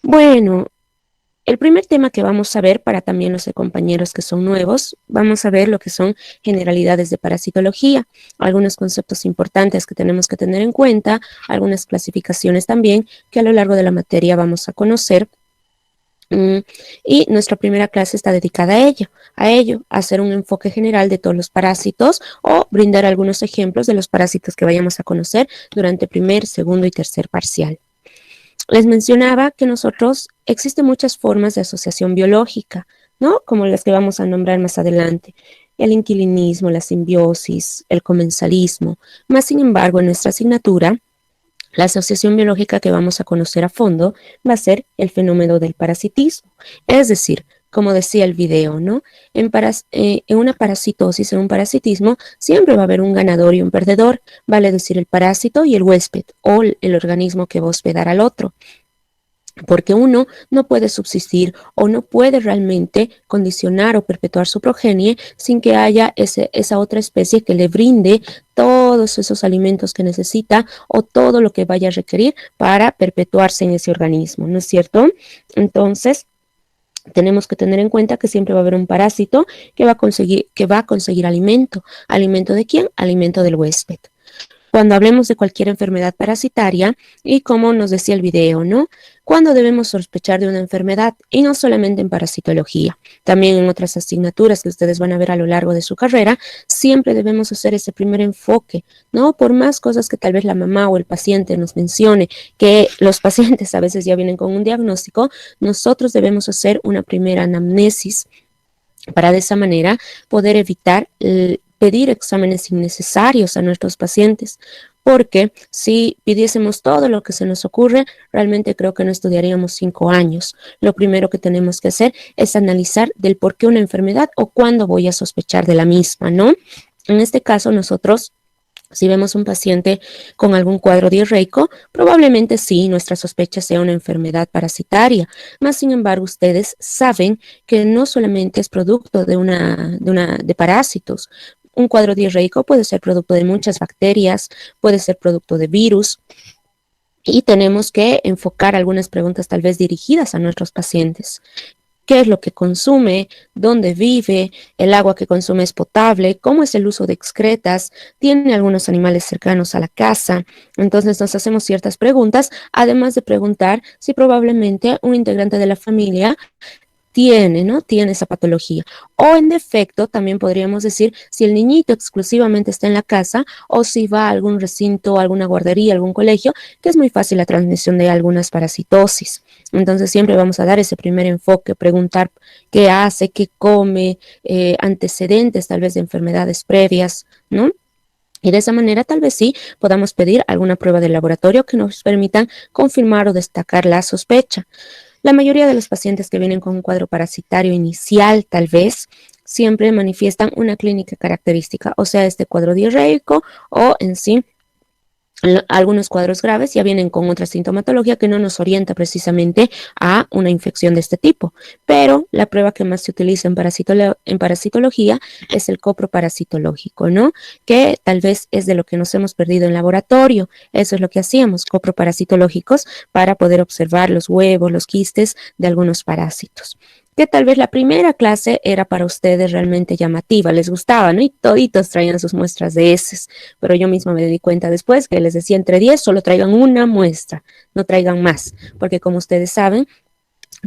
Bueno, el primer tema que vamos a ver para también los compañeros que son nuevos, vamos a ver lo que son generalidades de parasitología, algunos conceptos importantes que tenemos que tener en cuenta, algunas clasificaciones también que a lo largo de la materia vamos a conocer. Mm, Y nuestra primera clase está dedicada a hacer un enfoque general de todos los parásitos o brindar algunos ejemplos de los parásitos que vayamos a conocer durante primer, segundo y tercer parcial. Les mencionaba que existen muchas formas de asociación biológica, ¿no? Como las que vamos a nombrar más adelante. El inquilinismo, la simbiosis, el comensalismo. Más sin embargo, en nuestra asignatura, la asociación biológica que vamos a conocer a fondo va a ser el fenómeno del parasitismo. Es decir, como decía el video, ¿no? En una parasitosis, en un parasitismo, siempre va a haber un ganador y un perdedor, vale decir el parásito y el huésped o el organismo que va a hospedar al otro, porque uno no puede subsistir o no puede realmente condicionar o perpetuar su progenie sin que haya esa otra especie que le brinde todos esos alimentos que necesita o todo lo que vaya a requerir para perpetuarse en ese organismo, ¿no es cierto? Entonces, tenemos que tener en cuenta que siempre va a haber un parásito que va a conseguir alimento. ¿Alimento de quién? Alimento del huésped. Cuando hablemos de cualquier enfermedad parasitaria y como nos decía el video, ¿no? Cuando debemos sospechar de una enfermedad y no solamente en parasitología, también en otras asignaturas que ustedes van a ver a lo largo de su carrera, siempre debemos hacer ese primer enfoque, ¿no? Por más cosas que tal vez la mamá o el paciente nos mencione, que los pacientes a veces ya vienen con un diagnóstico, nosotros debemos hacer una primera anamnesis para de esa manera poder evitar pedir exámenes innecesarios a nuestros pacientes, porque si pidiésemos todo lo que se nos ocurre, realmente creo que no estudiaríamos 5 años. Lo primero que tenemos que hacer es analizar del por qué una enfermedad o cuándo voy a sospechar de la misma, ¿no? En este caso, nosotros si vemos un paciente con algún cuadro diarreico, probablemente sí, nuestra sospecha sea una enfermedad parasitaria. Más sin embargo, ustedes saben que no solamente es producto de parásitos. Un cuadro diarreico puede ser producto de muchas bacterias, puede ser producto de virus, y tenemos que enfocar algunas preguntas tal vez dirigidas a nuestros pacientes. ¿Qué es lo que consume? ¿Dónde vive? ¿El agua que consume es potable? ¿Cómo es el uso de excretas? ¿Tiene algunos animales cercanos a la casa? Entonces nos hacemos ciertas preguntas, además de preguntar si probablemente un integrante de la familia tiene, ¿no? Tiene esa patología. O en defecto, también podríamos decir si el niñito exclusivamente está en la casa o si va a algún recinto, alguna guardería, algún colegio, que es muy fácil la transmisión de algunas parasitosis. Entonces siempre vamos a dar ese primer enfoque, preguntar qué hace, qué come, antecedentes tal vez de enfermedades previas, ¿no? Y de esa manera tal vez sí podamos pedir alguna prueba de laboratorio que nos permitan confirmar o destacar la sospecha. La mayoría de los pacientes que vienen con un cuadro parasitario inicial, tal vez, siempre manifiestan una clínica característica, o sea, este cuadro diarreico o en sí algunos cuadros graves ya vienen con otra sintomatología que no nos orienta precisamente a una infección de este tipo. Pero la prueba que más se utiliza en parasitología es el coproparasitológico, ¿no? Que tal vez es de lo que nos hemos perdido en laboratorio. Eso es lo que hacíamos, coproparasitológicos, para poder observar los huevos, los quistes de algunos parásitos, que tal vez la primera clase era para ustedes realmente llamativa, les gustaba, ¿no? Y toditos traían sus muestras de heces, pero yo misma me di cuenta después que les decía entre 10, solo traigan una muestra, no traigan más, porque como ustedes saben,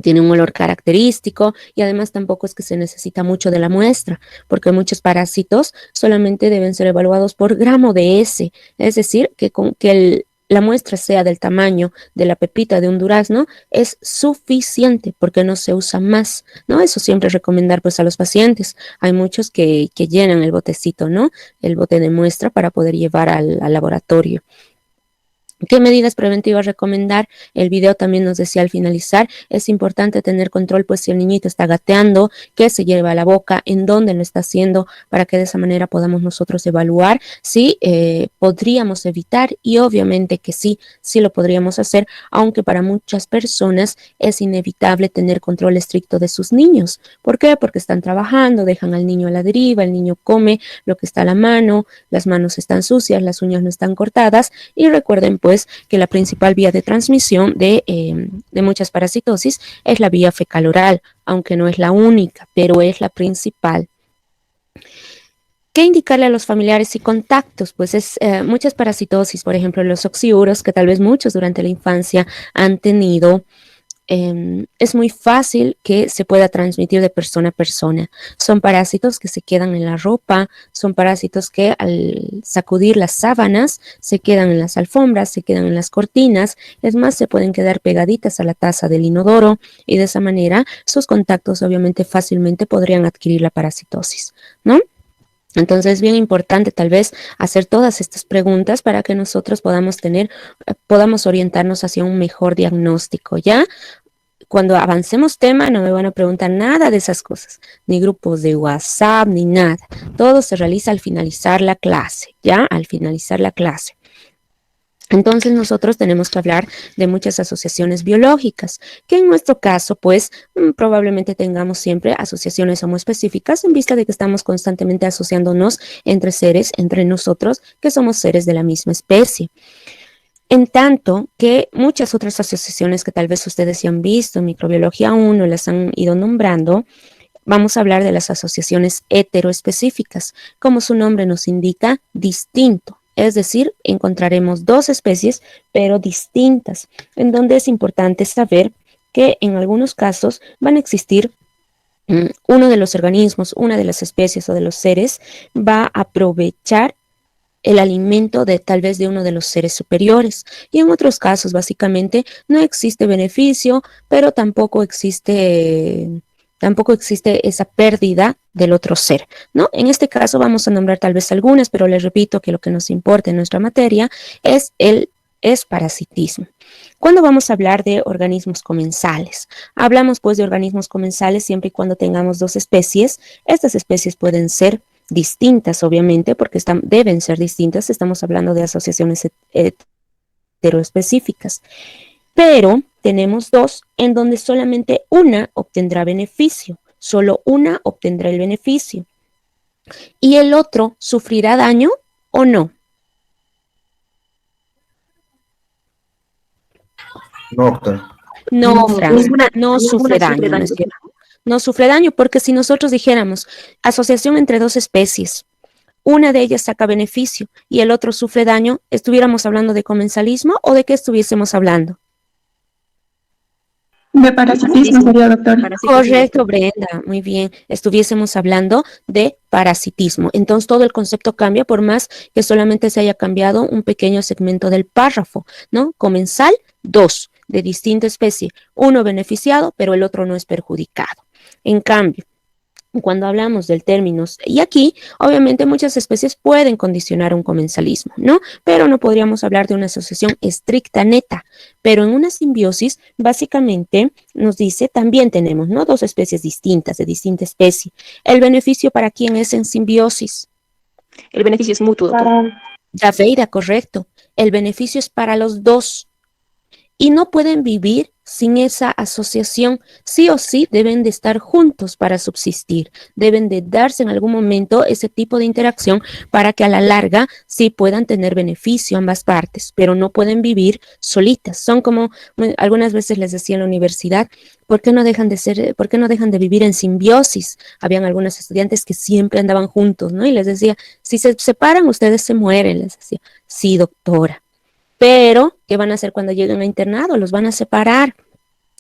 tiene un olor característico y además tampoco es que se necesita mucho de la muestra, porque muchos parásitos solamente deben ser evaluados por gramo de S, es decir, que con que la muestra sea del tamaño de la pepita de un durazno es suficiente porque no se usa más, ¿no? Eso siempre recomendar pues a los pacientes. Hay muchos que llenan el botecito, ¿no? El bote de muestra para poder llevar al laboratorio. ¿Qué medidas preventivas recomendar? El video también nos decía al finalizar, es importante tener control, pues si el niñito está gateando, qué se lleva a la boca, en dónde lo está haciendo, para que de esa manera podamos nosotros evaluar si podríamos evitar, y obviamente que sí, sí lo podríamos hacer, aunque para muchas personas es inevitable tener control estricto de sus niños. ¿Por qué? Porque están trabajando, dejan al niño a la deriva, el niño come lo que está a la mano, las manos están sucias, las uñas no están cortadas, y recuerden pues que la principal vía de transmisión de muchas parasitosis es la vía fecal-oral, aunque no es la única, pero es la principal. ¿Qué indicarle a los familiares y contactos? Pues es muchas parasitosis, por ejemplo, los oxiuros, que tal vez muchos durante la infancia han tenido. Es muy fácil que se pueda transmitir de persona a persona. Son parásitos que se quedan en la ropa, son parásitos que al sacudir las sábanas se quedan en las alfombras, se quedan en las cortinas, es más, se pueden quedar pegaditas a la taza del inodoro y de esa manera sus contactos obviamente fácilmente podrían adquirir la parasitosis, ¿no? Entonces es bien importante tal vez hacer todas estas preguntas para que nosotros podamos orientarnos hacia un mejor diagnóstico, ¿ya? Cuando avancemos tema no me van a preguntar nada de esas cosas, ni grupos de WhatsApp, ni nada. Todo se realiza al finalizar la clase, ¿ya? Al finalizar la clase. Entonces nosotros tenemos que hablar de muchas asociaciones biológicas, que en nuestro caso, pues, probablemente tengamos siempre asociaciones homoespecíficas en vista de que estamos constantemente asociándonos entre seres, entre nosotros, que somos seres de la misma especie. En tanto que muchas otras asociaciones que tal vez ustedes ya han visto en microbiología 1, las han ido nombrando, vamos a hablar de las asociaciones heteroespecíficas. Como su nombre nos indica, distinto. Es decir, encontraremos dos especies, pero distintas, en donde es importante saber que en algunos casos van a existir uno de los organismos, una de las especies o de los seres va a aprovechar el alimento de tal vez de uno de los seres superiores. Y en otros casos, básicamente, no existe beneficio, pero tampoco existe esa pérdida del otro ser, ¿no? En este caso vamos a nombrar tal vez algunas, pero les repito que lo que nos importa en nuestra materia es el parasitismo. ¿Cuándo vamos a hablar de organismos comensales? Hablamos pues de organismos comensales siempre y cuando tengamos dos especies. Estas especies pueden ser distintas, obviamente, porque deben ser distintas. Estamos hablando de asociaciones heteroespecíficas. Pero tenemos dos en donde solamente una obtendrá beneficio, solo una obtendrá el beneficio. ¿Y el otro sufrirá daño o no? No, doctor. No, Fran, no sufre daño, ¿no es cierto? No sufre daño porque si nosotros dijéramos asociación entre dos especies, una de ellas saca beneficio y el otro sufre daño, ¿estuviéramos hablando de comensalismo o de qué estuviésemos hablando? De parasitismo sería, doctor. Correcto, Brenda, muy bien. Estuviésemos hablando de parasitismo. Entonces todo el concepto cambia por más que solamente se haya cambiado un pequeño segmento del párrafo, ¿no? Comensal, dos, de distinta especie, uno beneficiado, pero el otro no es perjudicado. En cambio, cuando hablamos del término, y aquí obviamente muchas especies pueden condicionar un comensalismo, ¿no? Pero no podríamos hablar de una asociación estricta neta, pero en una simbiosis básicamente nos dice, también tenemos, ¿no? Dos especies distintas, de distinta especie. ¿El beneficio para quién es en simbiosis? El beneficio es mutuo, doctor. Javeira, correcto. El beneficio es para los dos y no pueden vivir sin esa asociación. Sí o sí deben de estar juntos para subsistir, deben de darse en algún momento ese tipo de interacción para que a la larga sí puedan tener beneficio ambas partes, pero no pueden vivir solitas. Son como, algunas veces les decía en la universidad, ¿por qué no dejan de vivir en simbiosis? Habían algunos estudiantes que siempre andaban juntos, ¿no? Y les decía, si se separan, ustedes se mueren. Les decía, sí, doctora. Pero, ¿qué van a hacer cuando lleguen a internado? Los van a separar.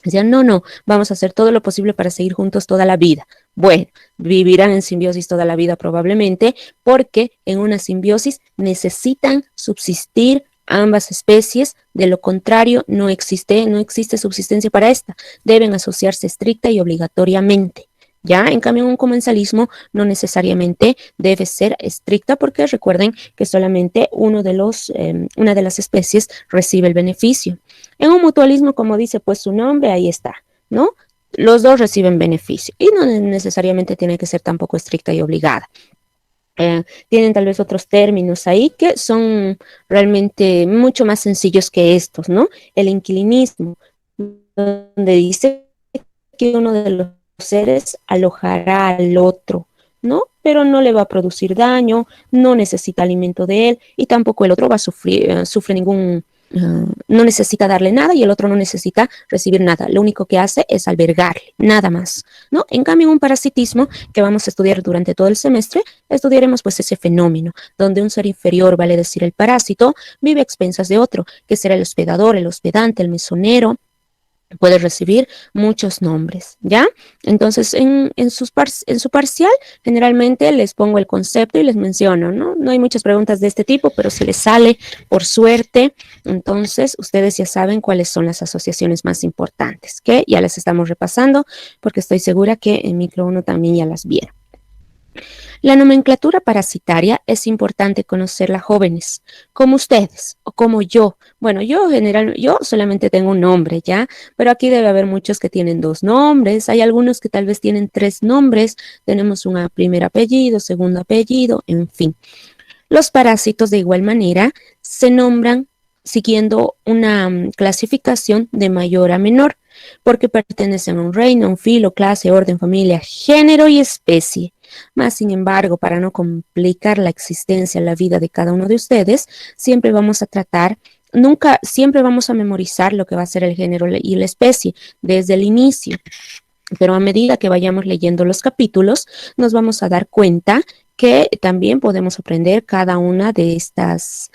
Decían, no, vamos a hacer todo lo posible para seguir juntos toda la vida. Bueno, vivirán en simbiosis toda la vida probablemente, porque en una simbiosis necesitan subsistir ambas especies, de lo contrario no existe subsistencia para esta. Deben asociarse estricta y obligatoriamente. Ya, en cambio, un comensalismo no necesariamente debe ser estricta porque recuerden que solamente una de las especies recibe el beneficio. En un mutualismo, como dice pues su nombre, ahí está, ¿no? Los dos reciben beneficio y no necesariamente tiene que ser tampoco estricta y obligada. Tienen tal vez otros términos ahí que son realmente mucho más sencillos que estos, ¿no? El inquilinismo, donde dice que uno de los seres alojará al otro, ¿no? Pero no le va a producir daño, no necesita alimento de él y tampoco el otro va a sufre no necesita darle nada y el otro no necesita recibir nada. Lo único que hace es albergarle, nada más, ¿no? En cambio, en un parasitismo que vamos a estudiar durante todo el semestre, estudiaremos pues ese fenómeno donde un ser inferior, vale decir el parásito, vive a expensas de otro, que será el hospedador, el hospedante, el mesonero. Puede recibir muchos nombres, ¿ya? Entonces, en su parcial, generalmente les pongo el concepto y les menciono, ¿no? No hay muchas preguntas de este tipo, pero si les sale, por suerte, entonces ustedes ya saben cuáles son las asociaciones más importantes, que ya las estamos repasando, porque estoy segura que en micro 1 también ya las vieron. La nomenclatura parasitaria es importante conocerla jóvenes, como ustedes o como yo. Bueno, yo solamente tengo un nombre, ¿ya? Pero aquí debe haber muchos que tienen 2 nombres, hay algunos que tal vez tienen 3 nombres, tenemos un primer apellido, segundo apellido, en fin. Los parásitos de igual manera se nombran siguiendo una clasificación de mayor a menor, porque pertenecen a un reino, un filo, clase, orden, familia, género y especie. Más sin embargo, para no complicar la existencia, la vida de cada uno de ustedes, siempre vamos a tratar, siempre vamos a memorizar lo que va a ser el género y la especie desde el inicio. Pero a medida que vayamos leyendo los capítulos, nos vamos a dar cuenta que también podemos aprender cada una de estas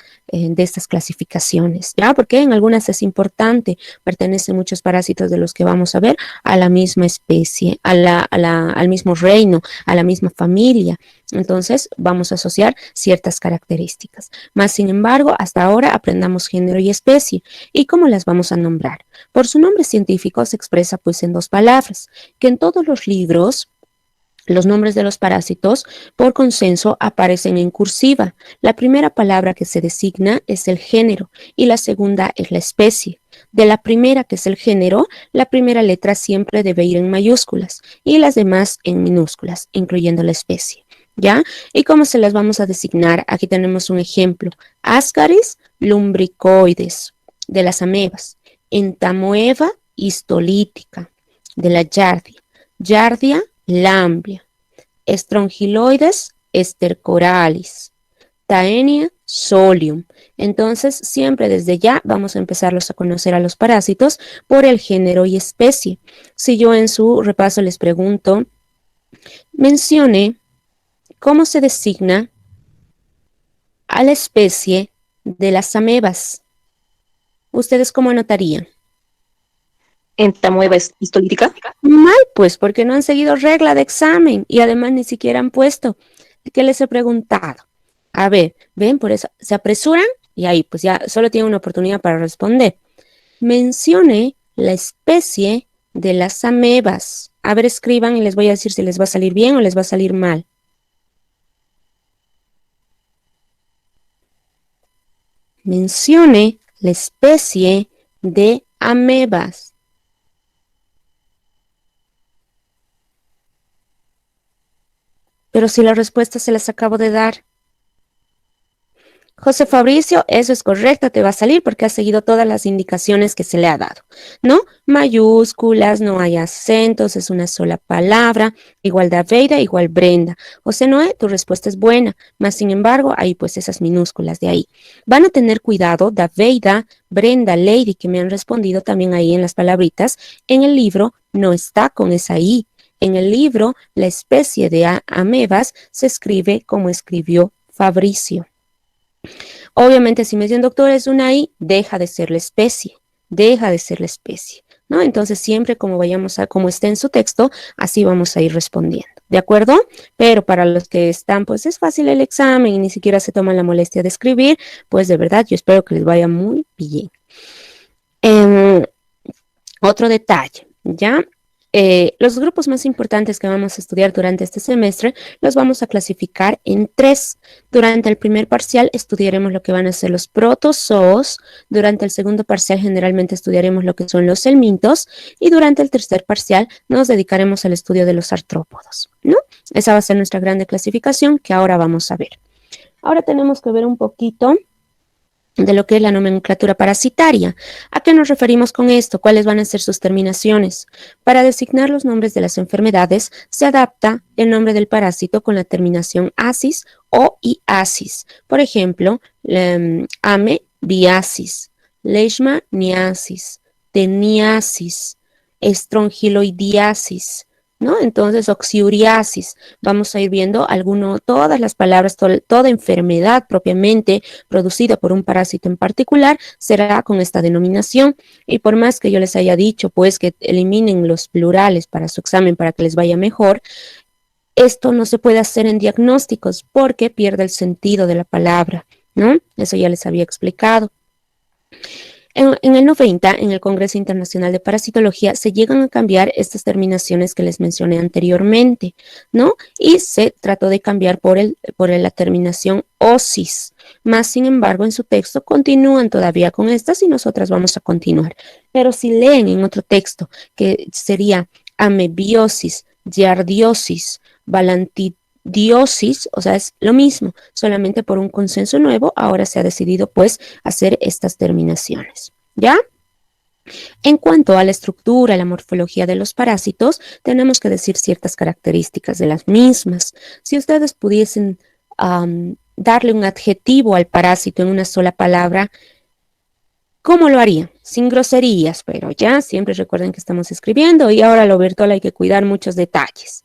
clasificaciones, ¿ya? Porque en algunas es importante, pertenecen muchos parásitos de los que vamos a ver a la misma especie, al mismo reino, a la misma familia. Entonces, vamos a asociar ciertas características. Más sin embargo, hasta ahora aprendamos género y especie. ¿Y cómo las vamos a nombrar? Por su nombre científico se expresa pues en 2 palabras, que en todos los libros los nombres de los parásitos, por consenso, aparecen en cursiva. La primera palabra que se designa es el género y la segunda es la especie. De la primera, que es el género, la primera letra siempre debe ir en mayúsculas y las demás en minúsculas, incluyendo la especie, ¿ya? ¿Y cómo se las vamos a designar? Aquí tenemos un ejemplo. Ascaris lumbricoides, de las amebas. Entamoeba histolítica, de la Yardia. Yardia lamblia, Strongyloides stercoralis, Taenia solium. Entonces, siempre desde ya vamos a empezarlos a conocer a los parásitos por el género y especie. Si yo en su repaso les pregunto, mencione cómo se designa a la especie de las amebas, ¿ustedes cómo anotarían? Entamoeba histolítica. Mal, pues, porque no han seguido regla de examen y además ni siquiera han puesto. ¿Qué les he preguntado? A ver, ven, por eso se apresuran y ahí pues ya solo tienen una oportunidad para responder. Mencione la especie de las amebas. A ver, escriban y les voy a decir si les va a salir bien o les va a salir mal. Mencione la especie de amebas. Pero si la respuesta se las acabo de dar. José Fabricio, eso es correcto, te va a salir porque has seguido todas las indicaciones que se le ha dado, ¿no? Mayúsculas, no hay acentos, es una sola palabra, igual Daveida, igual Brenda. José Noé, tu respuesta es buena, más sin embargo, hay pues esas minúsculas de ahí. Van a tener cuidado, Daveida, Brenda, Lady, que me han respondido también ahí en las palabritas, en el libro no está con esa I. En el libro, la especie de amebas se escribe como escribió Fabricio. Obviamente, si me dice un doctor es una I, deja de ser la especie, ¿no? Entonces, siempre como esté en su texto, así vamos a ir respondiendo, ¿de acuerdo? Pero para los que están, pues es fácil el examen y ni siquiera se toman la molestia de escribir, pues de verdad, yo espero que les vaya muy bien. Otro detalle, ¿ya? Los grupos más importantes que vamos a estudiar durante este semestre los vamos a clasificar en 3. Durante el primer parcial estudiaremos lo que van a ser los protozoos, durante el segundo parcial generalmente estudiaremos lo que son los helmintos y durante el tercer parcial nos dedicaremos al estudio de los artrópodos, ¿no? Esa va a ser nuestra grande clasificación que ahora vamos a ver. Ahora tenemos que ver un poquito de lo que es la nomenclatura parasitaria. ¿A qué nos referimos con esto? ¿Cuáles van a ser sus terminaciones? Para designar los nombres de las enfermedades, se adapta el nombre del parásito con la terminación asis o iasis. Por ejemplo, amebiasis, leishmaniasis, teniasis, estrongiloidiasis, ¿no? Entonces, oxiuriasis. Vamos a ir viendo todas las palabras, toda enfermedad propiamente producida por un parásito en particular será con esta denominación. Y por más que yo les haya dicho, pues, que eliminen los plurales para su examen para que les vaya mejor, esto no se puede hacer en diagnósticos porque pierde el sentido de la palabra, ¿no? Eso ya les había explicado. En el 90, en el Congreso Internacional de Parasitología, se llegan a cambiar estas terminaciones que les mencioné anteriormente, ¿no? Y se trató de cambiar por la terminación osis. Más, sin embargo, en su texto continúan todavía con estas y nosotras vamos a continuar. Pero si leen en otro texto, que sería amebiosis, giardiosis, balantidiosis, o sea, es lo mismo, solamente por un consenso nuevo, ahora se ha decidido pues hacer estas terminaciones, ¿ya? En cuanto a la estructura, la morfología de los parásitos, tenemos que decir ciertas características de las mismas. Si ustedes pudiesen darle un adjetivo al parásito en una sola palabra, ¿cómo lo harían? Sin groserías, pero ya siempre recuerden que estamos escribiendo y ahora lo virtual hay que cuidar muchos detalles.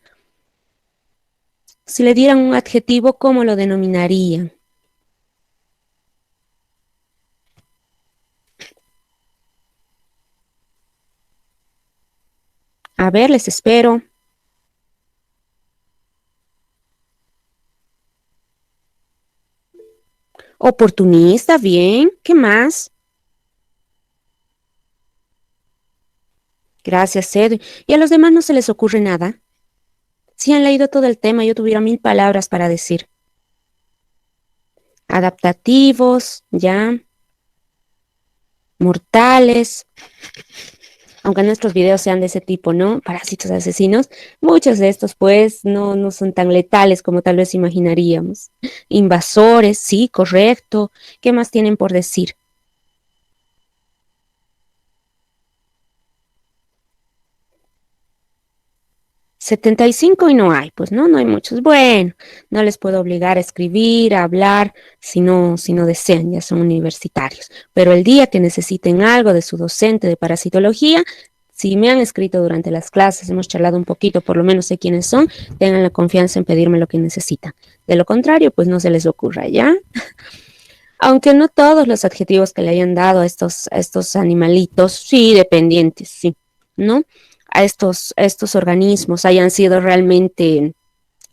Si le dieran un adjetivo, ¿cómo lo denominarían? A ver, les espero. Oportunista, bien. ¿Qué más? Gracias, Edwin. ¿Y a los demás no se les ocurre nada? Si han leído todo el tema, yo tuviera 1000 palabras para decir. Adaptativos, ya. Mortales. Aunque nuestros videos sean de ese tipo, ¿no? Parásitos asesinos, muchos de estos pues no son tan letales como tal vez imaginaríamos. Invasores, sí, correcto. ¿Qué más tienen por decir? ¿75 y no hay? Pues no hay muchos. Bueno, no les puedo obligar a escribir, a hablar, si no desean, ya son universitarios. Pero el día que necesiten algo de su docente de parasitología, si me han escrito durante las clases, hemos charlado un poquito, por lo menos sé quiénes son, tengan la confianza en pedirme lo que necesitan. De lo contrario, pues no se les ocurra, ¿ya? Aunque no todos los adjetivos que le hayan dado a estos animalitos, sí, dependientes, sí, ¿no? A estos organismos hayan sido realmente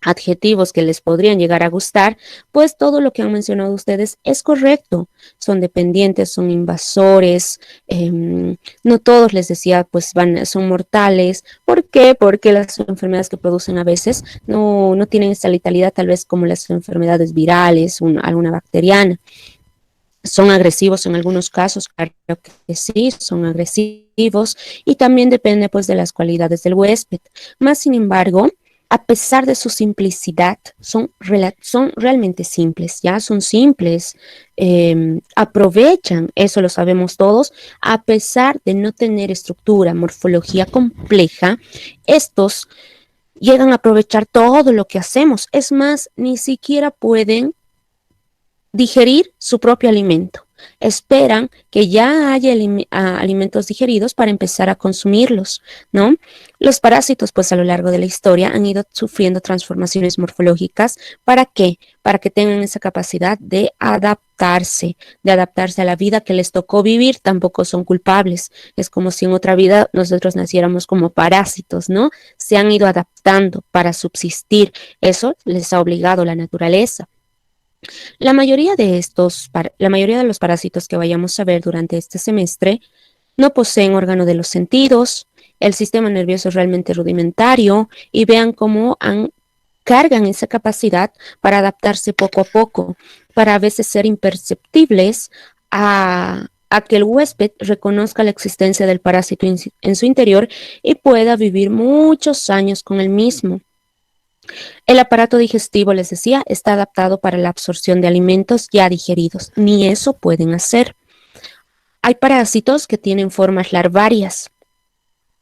adjetivos que les podrían llegar a gustar, pues todo lo que han mencionado ustedes es correcto. Son dependientes, son invasores, no todos les decía, pues son mortales. ¿Por qué? Porque las enfermedades que producen a veces no tienen esta letalidad tal vez como las enfermedades virales, alguna bacteriana. Son agresivos en algunos casos, claro que sí, son agresivos y también depende pues de las cualidades del huésped. Más sin embargo, a pesar de su simplicidad, son realmente simples, ya son simples, aprovechan, eso lo sabemos todos, a pesar de no tener estructura, morfología compleja, estos llegan a aprovechar todo lo que hacemos. Es más, ni siquiera pueden digerir su propio alimento. Esperan que ya haya alimentos digeridos para empezar a consumirlos, ¿no? Los parásitos, pues a lo largo de la historia han ido sufriendo transformaciones morfológicas. ¿Para qué? Para que tengan esa capacidad de adaptarse a la vida que les tocó vivir. Tampoco son culpables. Es como si en otra vida nosotros naciéramos como parásitos, ¿no? Se han ido adaptando para subsistir. Eso les ha obligado la naturaleza. La mayoría de los parásitos que vayamos a ver durante este semestre no poseen órgano de los sentidos, el sistema nervioso es realmente rudimentario y vean cómo cargan esa capacidad para adaptarse poco a poco, para a veces ser imperceptibles a que el huésped reconozca la existencia del parásito en su interior y pueda vivir muchos años con el mismo. El aparato digestivo, les decía, está adaptado para la absorción de alimentos ya digeridos. Ni eso pueden hacer. Hay parásitos que tienen formas larvarias.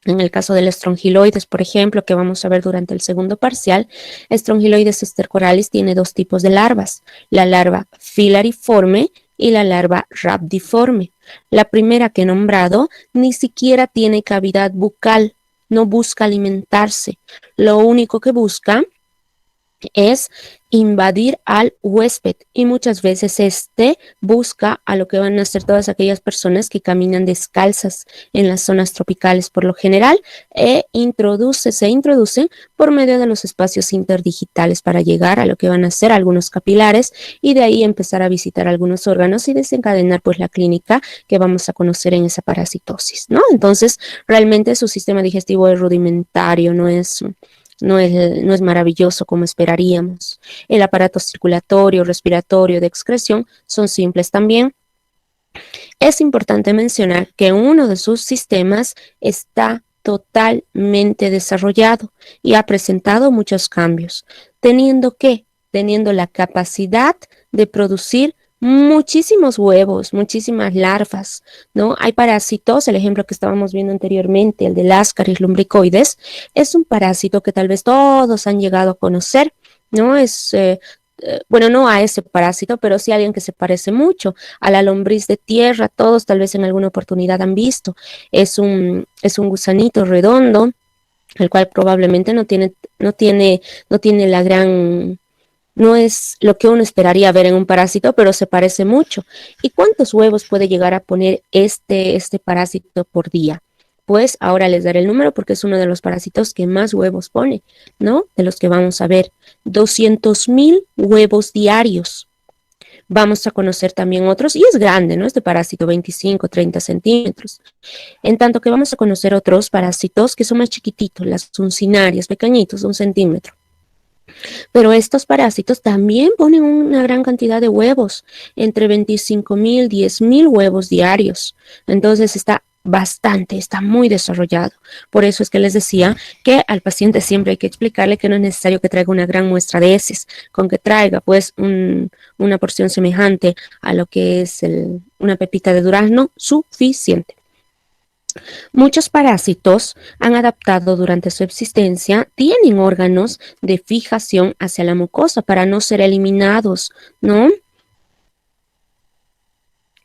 En el caso del Strongyloides, por ejemplo, que vamos a ver durante el segundo parcial, Strongyloides stercoralis tiene dos tipos de larvas. La larva filariforme, y la larva rhabdiforme. La primera que he nombrado ni siquiera tiene cavidad bucal, no busca alimentarse. Lo único que busca es invadir al huésped y muchas veces este busca a lo que van a ser todas aquellas personas que caminan descalzas en las zonas tropicales por lo general se introducen por medio de los espacios interdigitales para llegar a lo que van a ser algunos capilares y de ahí empezar a visitar algunos órganos y desencadenar pues la clínica que vamos a conocer en esa parasitosis, ¿no? Entonces realmente su sistema digestivo es rudimentario, no es maravilloso como esperaríamos. El aparato circulatorio, respiratorio, de excreción son simples también. Es importante mencionar que uno de sus sistemas está totalmente desarrollado y ha presentado muchos cambios, teniendo la capacidad de producir muchísimos huevos, muchísimas larvas, ¿no? Hay parásitos, el ejemplo que estábamos viendo anteriormente, el del Ascaris lumbricoides, es un parásito que tal vez todos han llegado a conocer, ¿no? Bueno, no a ese parásito, pero sí a alguien que se parece mucho a la lombriz de tierra, todos tal vez en alguna oportunidad han visto. Es un gusanito redondo, el cual probablemente no tiene la gran, no es lo que uno esperaría ver en un parásito, pero se parece mucho. ¿Y cuántos huevos puede llegar a poner este parásito por día? Pues ahora les daré el número porque es uno de los parásitos que más huevos pone, ¿no? De los que vamos a ver. 200,000 huevos diarios. Vamos a conocer también otros, y es grande, ¿no? Este parásito, 25, 30 centímetros. En tanto que vamos a conocer otros parásitos que son más chiquititos, las uncinarias, pequeñitos, 1 centímetro. Pero estos parásitos también ponen una gran cantidad de huevos, entre 25,000, 10,000 huevos diarios. Entonces está muy desarrollado. Por eso es que les decía que al paciente siempre hay que explicarle que no es necesario que traiga una gran muestra de heces, con que traiga pues una porción semejante a lo que es una pepita de durazno, suficiente. Muchos parásitos han adaptado durante su existencia, tienen órganos de fijación hacia la mucosa para no ser eliminados, ¿no?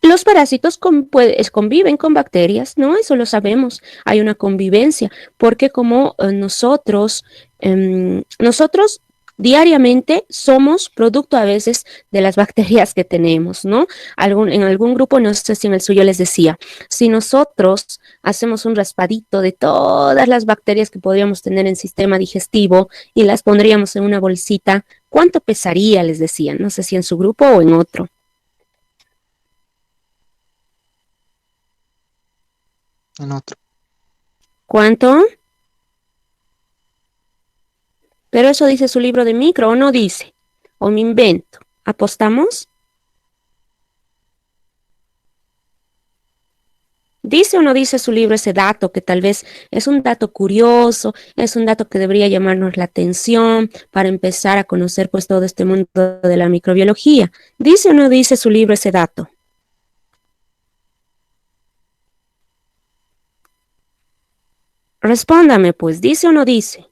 Los parásitos conviven con bacterias, ¿no? Eso lo sabemos, hay una convivencia, porque como nosotros diariamente somos producto a veces de las bacterias que tenemos, ¿no? En algún grupo, no sé si en el suyo les decía, si nosotros hacemos un raspadito de todas las bacterias que podríamos tener en el sistema digestivo y las pondríamos en una bolsita, ¿cuánto pesaría? Les decía, no sé si en su grupo o en otro. En otro. ¿Cuánto? Pero eso dice su libro de micro, ¿o no dice? ¿O me invento? ¿Apostamos? ¿Dice o no dice su libro ese dato que tal vez es un dato curioso, es un dato que debería llamarnos la atención para empezar a conocer pues todo este mundo de la microbiología? ¿Dice o no dice su libro ese dato? Respóndame pues, ¿dice o no dice?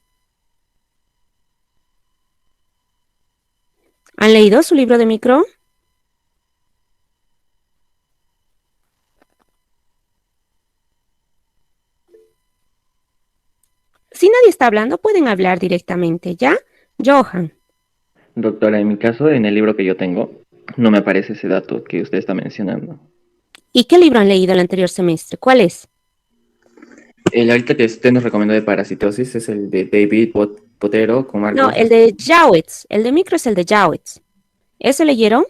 ¿Han leído su libro de micro? Si nadie está hablando, pueden hablar directamente, ¿ya? Johan. Doctora, en mi caso, en el libro que yo tengo, no me aparece ese dato que usted está mencionando. ¿Y qué libro han leído el anterior semestre? ¿Cuál es? El ahorita que usted nos recomendó de parasitosis es el de David Potero con Marcos. No, el de Jowitz. El de micro es el de Jowitz. ¿Ese leyeron?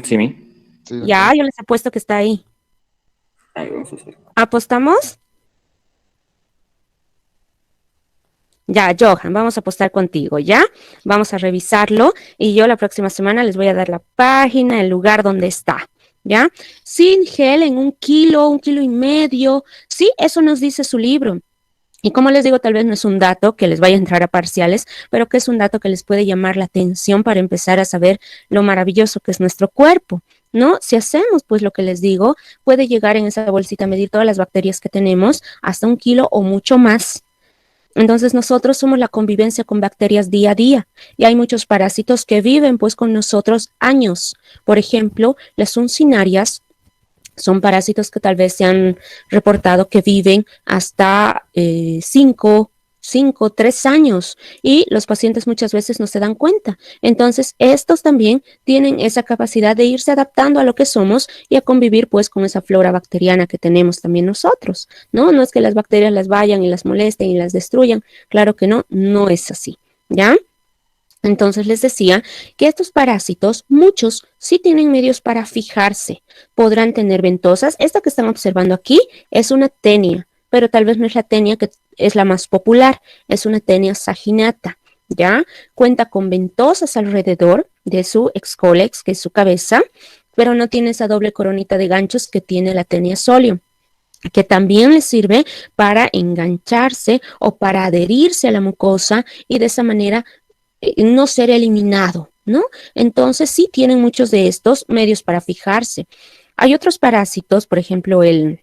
Sí, mi. Sí, Ya, yo les apuesto que está ahí. Ahí vamos a hacer. ¿Apostamos? Ya, Johan, vamos a apostar contigo, ¿ya? Vamos a revisarlo y yo la próxima semana les voy a dar la página, el lugar donde está, ¿ya? Sin gel en 1 kilo y medio. Sí, eso nos dice su libro. Y como les digo, tal vez no es un dato que les vaya a entrar a parciales, pero que es un dato que les puede llamar la atención para empezar a saber lo maravilloso que es nuestro cuerpo, ¿no? Si hacemos, pues lo que les digo, puede llegar en esa bolsita a medir todas las bacterias que tenemos, hasta 1 kilo o mucho más. Entonces nosotros somos la convivencia con bacterias día a día y hay muchos parásitos que viven pues con nosotros años. Por ejemplo, las uncinarias son parásitos que tal vez se han reportado que viven hasta 3 años y los pacientes muchas veces no se dan cuenta. Entonces, estos también tienen esa capacidad de irse adaptando a lo que somos y a convivir pues con esa flora bacteriana que tenemos también nosotros, ¿no? No es que las bacterias las vayan y las molesten y las destruyan, claro que no, no es así, ¿ya? Entonces les decía que estos parásitos, muchos sí tienen medios para fijarse. Podrán tener ventosas. Esta que están observando aquí es una tenia, pero tal vez no es la tenia que es la más popular. Es una tenia saginata, ¿ya? Cuenta con ventosas alrededor de su excólex, que es su cabeza, pero no tiene esa doble coronita de ganchos que tiene la tenia solium, que también le sirve para engancharse o para adherirse a la mucosa y de esa manera no ser eliminado, ¿no? Entonces sí tienen muchos de estos medios para fijarse. Hay otros parásitos, por ejemplo, el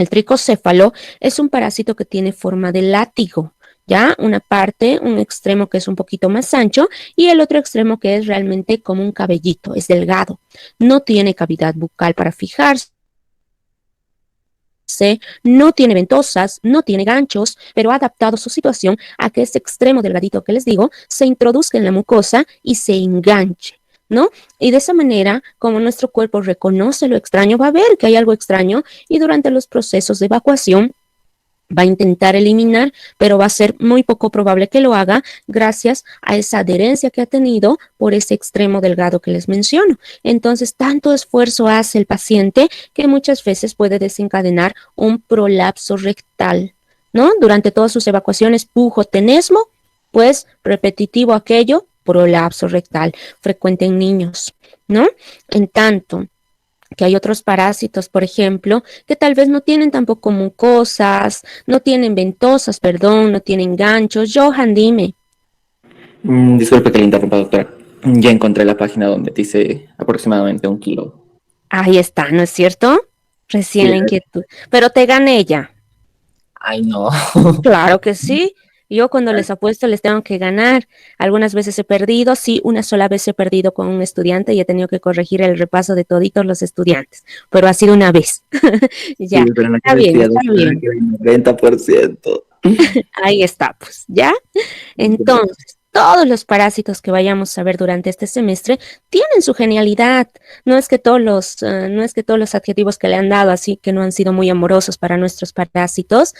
tricocéfalo es un parásito que tiene forma de látigo, ¿ya? Una parte, un extremo que es un poquito más ancho y el otro extremo que es realmente como un cabellito, es delgado. No tiene cavidad bucal para fijarse, no tiene ventosas, no tiene ganchos, pero ha adaptado su situación a que ese extremo delgadito que les digo se introduzca en la mucosa y se enganche, ¿no? Y de esa manera, como nuestro cuerpo reconoce lo extraño, va a ver que hay algo extraño y durante los procesos de evacuación va a intentar eliminar, pero va a ser muy poco probable que lo haga gracias a esa adherencia que ha tenido por ese extremo delgado que les menciono. Entonces, tanto esfuerzo hace el paciente que muchas veces puede desencadenar un prolapso rectal, ¿no? Durante todas sus evacuaciones, pujo, tenesmo, pues repetitivo aquello, prolapso rectal, frecuente en niños, ¿no? En tanto que hay otros parásitos, por ejemplo, que tal vez no tienen tampoco mucosas, no tienen ventosas, perdón, no tienen ganchos. Johan, dime. Disculpe que le interrumpa, doctora. Ya encontré la página donde dice aproximadamente 1 kilo. Ahí está, ¿no es cierto? Recién Sí. la inquietud. Pero te gané ya. Ay, no. Claro que sí. Yo cuando les apuesto les tengo que ganar. Algunas veces he perdido, sí, una sola vez he perdido con un estudiante y he tenido que corregir el repaso de toditos los estudiantes, pero ha sido una vez. Ya, Sí, pero no está quiero bien, decir, está doctora, bien. que hay 90%. Ahí está, pues, ¿ya? Entonces, todos los parásitos que vayamos a ver durante este semestre tienen su genialidad. No es que todos los adjetivos que le han dado, así que no han sido muy amorosos para nuestros parásitos,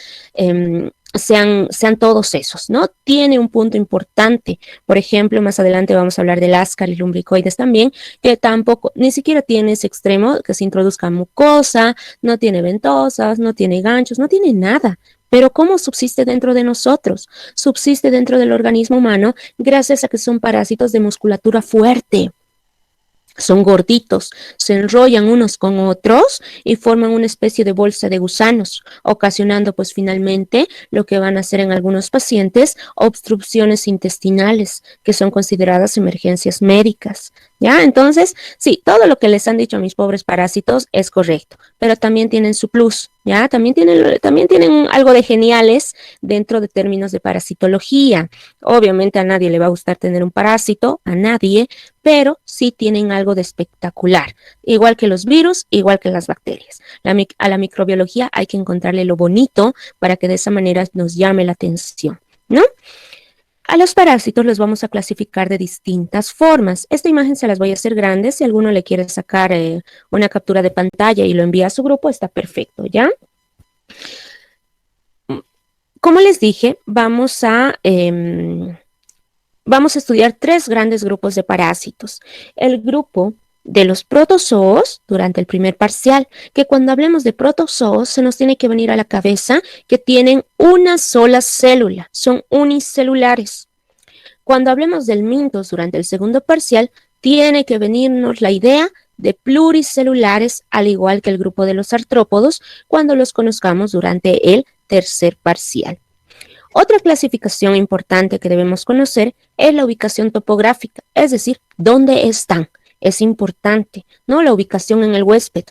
sean todos esos, ¿no? Tiene un punto importante. Por ejemplo, más adelante vamos a hablar del ascar y lumbricoides también, que tampoco, ni siquiera tiene ese extremo que se introduzca mucosa, no tiene ventosas, no tiene ganchos, no tiene nada. Pero ¿cómo subsiste dentro de nosotros? Subsiste dentro del organismo humano gracias a que son parásitos de musculatura fuerte. Son gorditos, se enrollan unos con otros y forman una especie de bolsa de gusanos, ocasionando pues finalmente lo que van a hacer en algunos pacientes obstrucciones intestinales, que son consideradas emergencias médicas. ¿Ya? Entonces, sí, todo lo que les han dicho a mis pobres parásitos es correcto, pero también tienen su plus, ¿ya? También tienen algo de geniales dentro de términos de parasitología. Obviamente a nadie le va a gustar tener un parásito, a nadie, pero sí tienen algo de espectacular, igual que los virus, igual que las bacterias. A la microbiología hay que encontrarle lo bonito para que de esa manera nos llame la atención, ¿no? A los parásitos los vamos a clasificar de distintas formas. Esta imagen se las voy a hacer grande. Si alguno le quiere sacar una captura de pantalla y lo envía a su grupo, está perfecto, ¿ya? Como les dije, vamos a estudiar 3 grandes grupos de parásitos. El grupo de los protozoos durante el primer parcial, que cuando hablemos de protozoos se nos tiene que venir a la cabeza que tienen una sola célula, son unicelulares. Cuando hablemos del mintos durante el segundo parcial, tiene que venirnos la idea de pluricelulares, al igual que el grupo de los artrópodos, cuando los conozcamos durante el tercer parcial. Otra clasificación importante que debemos conocer es la ubicación topográfica, es decir, dónde están. Es importante, ¿no? La ubicación en el huésped.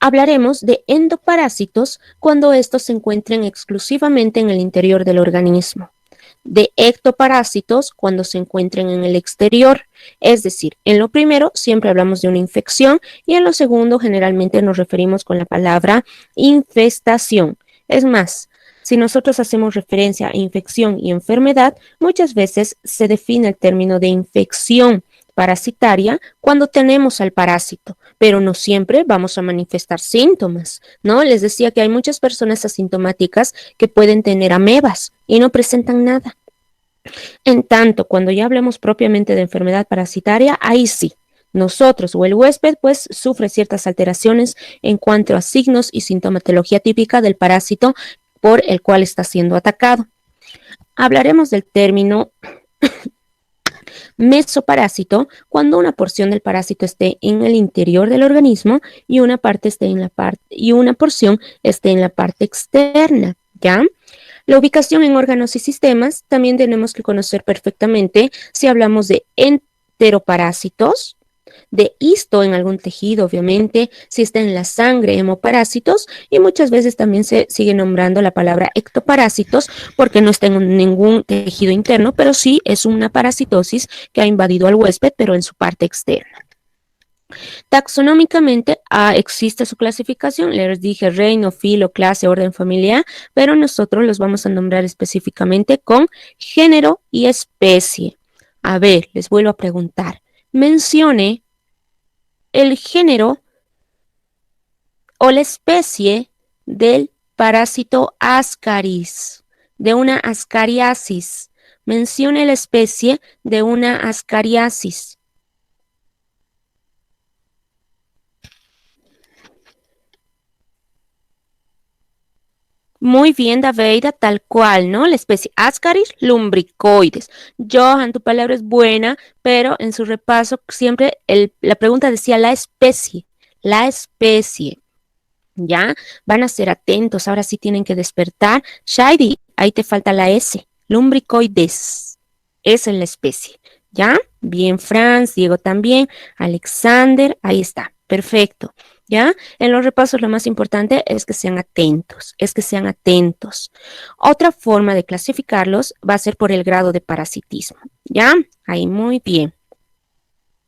Hablaremos de endoparásitos cuando estos se encuentren exclusivamente en el interior del organismo, de ectoparásitos cuando se encuentren en el exterior. Es decir, en lo primero siempre hablamos de una infección y en lo segundo generalmente nos referimos con la palabra infestación. Es más, si nosotros hacemos referencia a infección y enfermedad, muchas veces se define el término de infección parasitaria cuando tenemos al parásito, pero no siempre vamos a manifestar síntomas, ¿no? Les decía que hay muchas personas asintomáticas que pueden tener amebas y no presentan nada. En tanto, cuando ya hablemos propiamente de enfermedad parasitaria, ahí sí, nosotros o el huésped pues sufre ciertas alteraciones en cuanto a signos y sintomatología típica del parásito por el cual está siendo atacado. Hablaremos del término mesoparásito cuando una porción del parásito esté en el interior del organismo y una parte esté en la parte y una porción esté en la parte externa, ¿ya? La ubicación en órganos y sistemas también tenemos que conocer perfectamente si hablamos de enteroparásitos, de histo en algún tejido, obviamente, si está en la sangre, hemoparásitos, y muchas veces también se sigue nombrando la palabra ectoparásitos porque no está en ningún tejido interno, pero sí es una parasitosis que ha invadido al huésped, pero en su parte externa. Taxonómicamente existe su clasificación, les dije reino, filo, clase, orden, familia, pero nosotros los vamos a nombrar específicamente con género y especie. A ver, les vuelvo a preguntar, mencione el género o la especie del parásito Ascaris, de una ascariasis. Mencione la especie de una ascariasis. Muy bien, Daveida, tal cual, ¿no? La especie Ascaris lumbricoides. Johan, tu palabra es buena, pero en su repaso siempre la pregunta decía la especie. La especie. ¿Ya? Van a ser atentos, ahora sí tienen que despertar. Shady, ahí te falta la S, lumbricoides. Esa es la especie, ¿ya? Bien, Franz, Diego también, Alexander, ahí está, perfecto, ¿ya? En los repasos lo más importante es que sean atentos, Otra forma de clasificarlos va a ser por el grado de parasitismo, ¿ya? Ahí muy bien.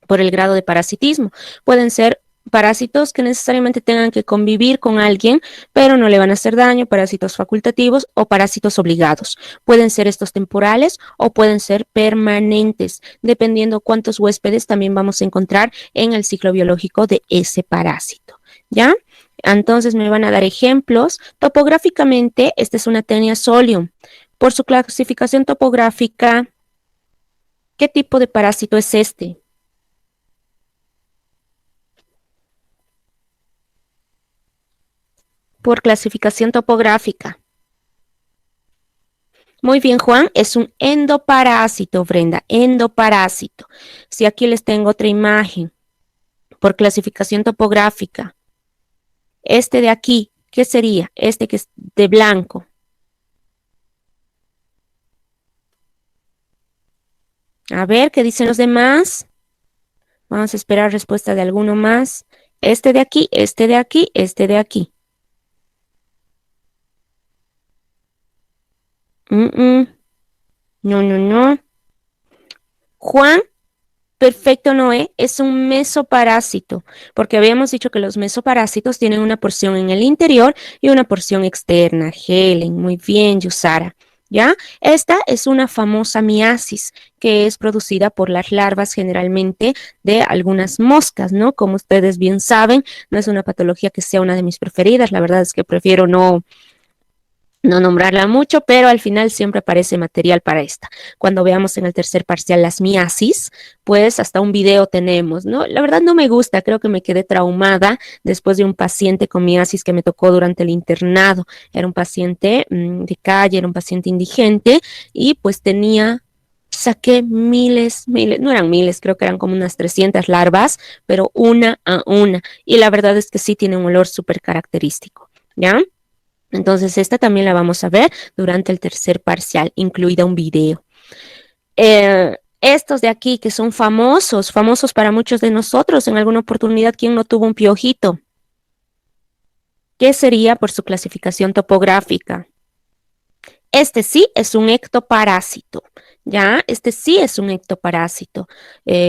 Por el grado de parasitismo. Pueden ser parásitos que necesariamente tengan que convivir con alguien, pero no le van a hacer daño, parásitos facultativos o parásitos obligados. Pueden ser estos temporales o pueden ser permanentes, dependiendo cuántos huéspedes también vamos a encontrar en el ciclo biológico de ese parásito, ¿ya? Entonces me van a dar ejemplos. Topográficamente, esta es una Taenia solium. Por su clasificación topográfica, ¿qué tipo de parásito es este? Por clasificación topográfica. Muy bien, Juan, es un endoparásito, Brenda, endoparásito. Si aquí les tengo otra imagen, por clasificación topográfica. Este de aquí, ¿qué sería? Este que es de blanco. A ver, ¿qué dicen los demás? Vamos a esperar respuesta de alguno más. Este de aquí, este de aquí, este de aquí. No, no, no. Juan, perfecto, Noé, es un mesoparásito, porque habíamos dicho que los mesoparásitos tienen una porción en el interior y una porción externa. Helen, muy bien, Yusara. ¿Ya? Esta es una famosa miasis que es producida por las larvas generalmente de algunas moscas, ¿no? Como ustedes bien saben, no es una patología que sea una de mis preferidas, la verdad es que prefiero no nombrarla mucho, pero al final siempre aparece material para esta. Cuando veamos en el tercer parcial las miasis, pues hasta un video tenemos, ¿no? La verdad no me gusta, creo que me quedé traumada después de un paciente con miasis que me tocó durante el internado. Era un paciente de calle, era un paciente indigente y pues saqué miles, no eran miles, creo que eran como unas 300 larvas, pero una a una. Y la verdad es que sí tiene un olor súper característico, ¿ya? Entonces, esta también la vamos a ver durante el tercer parcial, incluida un video. Estos de aquí que son famosos para muchos de nosotros, en alguna oportunidad, ¿quién no tuvo un piojito? ¿Qué sería por su clasificación topográfica? Este sí es un ectoparásito, ¿ya? Este sí es un ectoparásito,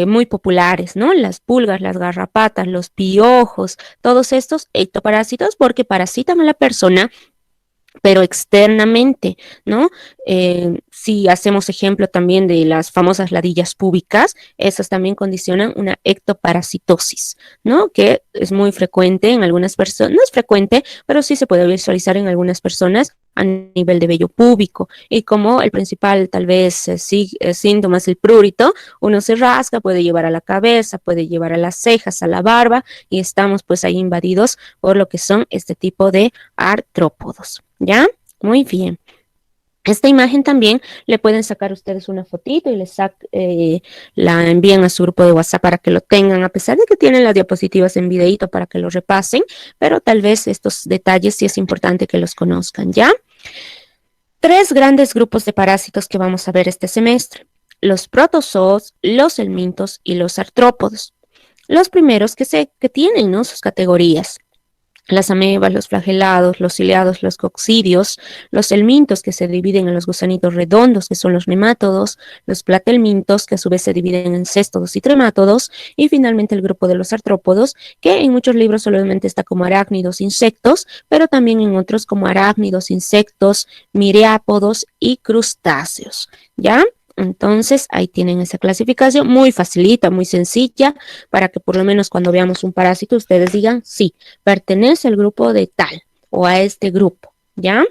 muy populares, ¿no? Las pulgas, las garrapatas, los piojos, todos estos ectoparásitos porque parasitan a la persona pero externamente, ¿no? Si hacemos ejemplo también de las famosas ladillas púbicas, esas también condicionan una ectoparasitosis, ¿no? Que es muy frecuente en algunas personas, no es frecuente, pero sí se puede visualizar en algunas personas a nivel de vello púbico. Y como el principal, tal vez, síntoma es el prurito, uno se rasca, puede llevar a la cabeza, puede llevar a las cejas, a la barba, y estamos pues ahí invadidos por lo que son este tipo de artrópodos. ¿Ya? Muy bien. Esta imagen también le pueden sacar ustedes una fotito y la envían a su grupo de WhatsApp para que lo tengan, a pesar de que tienen las diapositivas en videíto para que lo repasen, pero tal vez estos detalles sí es importante que los conozcan, ¿ya? 3 grandes grupos de parásitos que vamos a ver este semestre: los protozoos, los helmintos y los artrópodos. Los primeros que tienen, ¿no?, sus categorías: las amebas, los flagelados, los ciliados, los coccidios, los helmintos, que se dividen en los gusanitos redondos, que son los nemátodos, los platelmintos, que a su vez se dividen en céstodos y tremátodos, y finalmente el grupo de los artrópodos, que en muchos libros solamente está como arácnidos, insectos, pero también en otros como arácnidos, insectos, miriápodos y crustáceos, ¿ya? Entonces, ahí tienen esa clasificación muy facilita, muy sencilla, para que por lo menos cuando veamos un parásito ustedes digan, sí, pertenece al grupo de tal o a este grupo, ¿ya?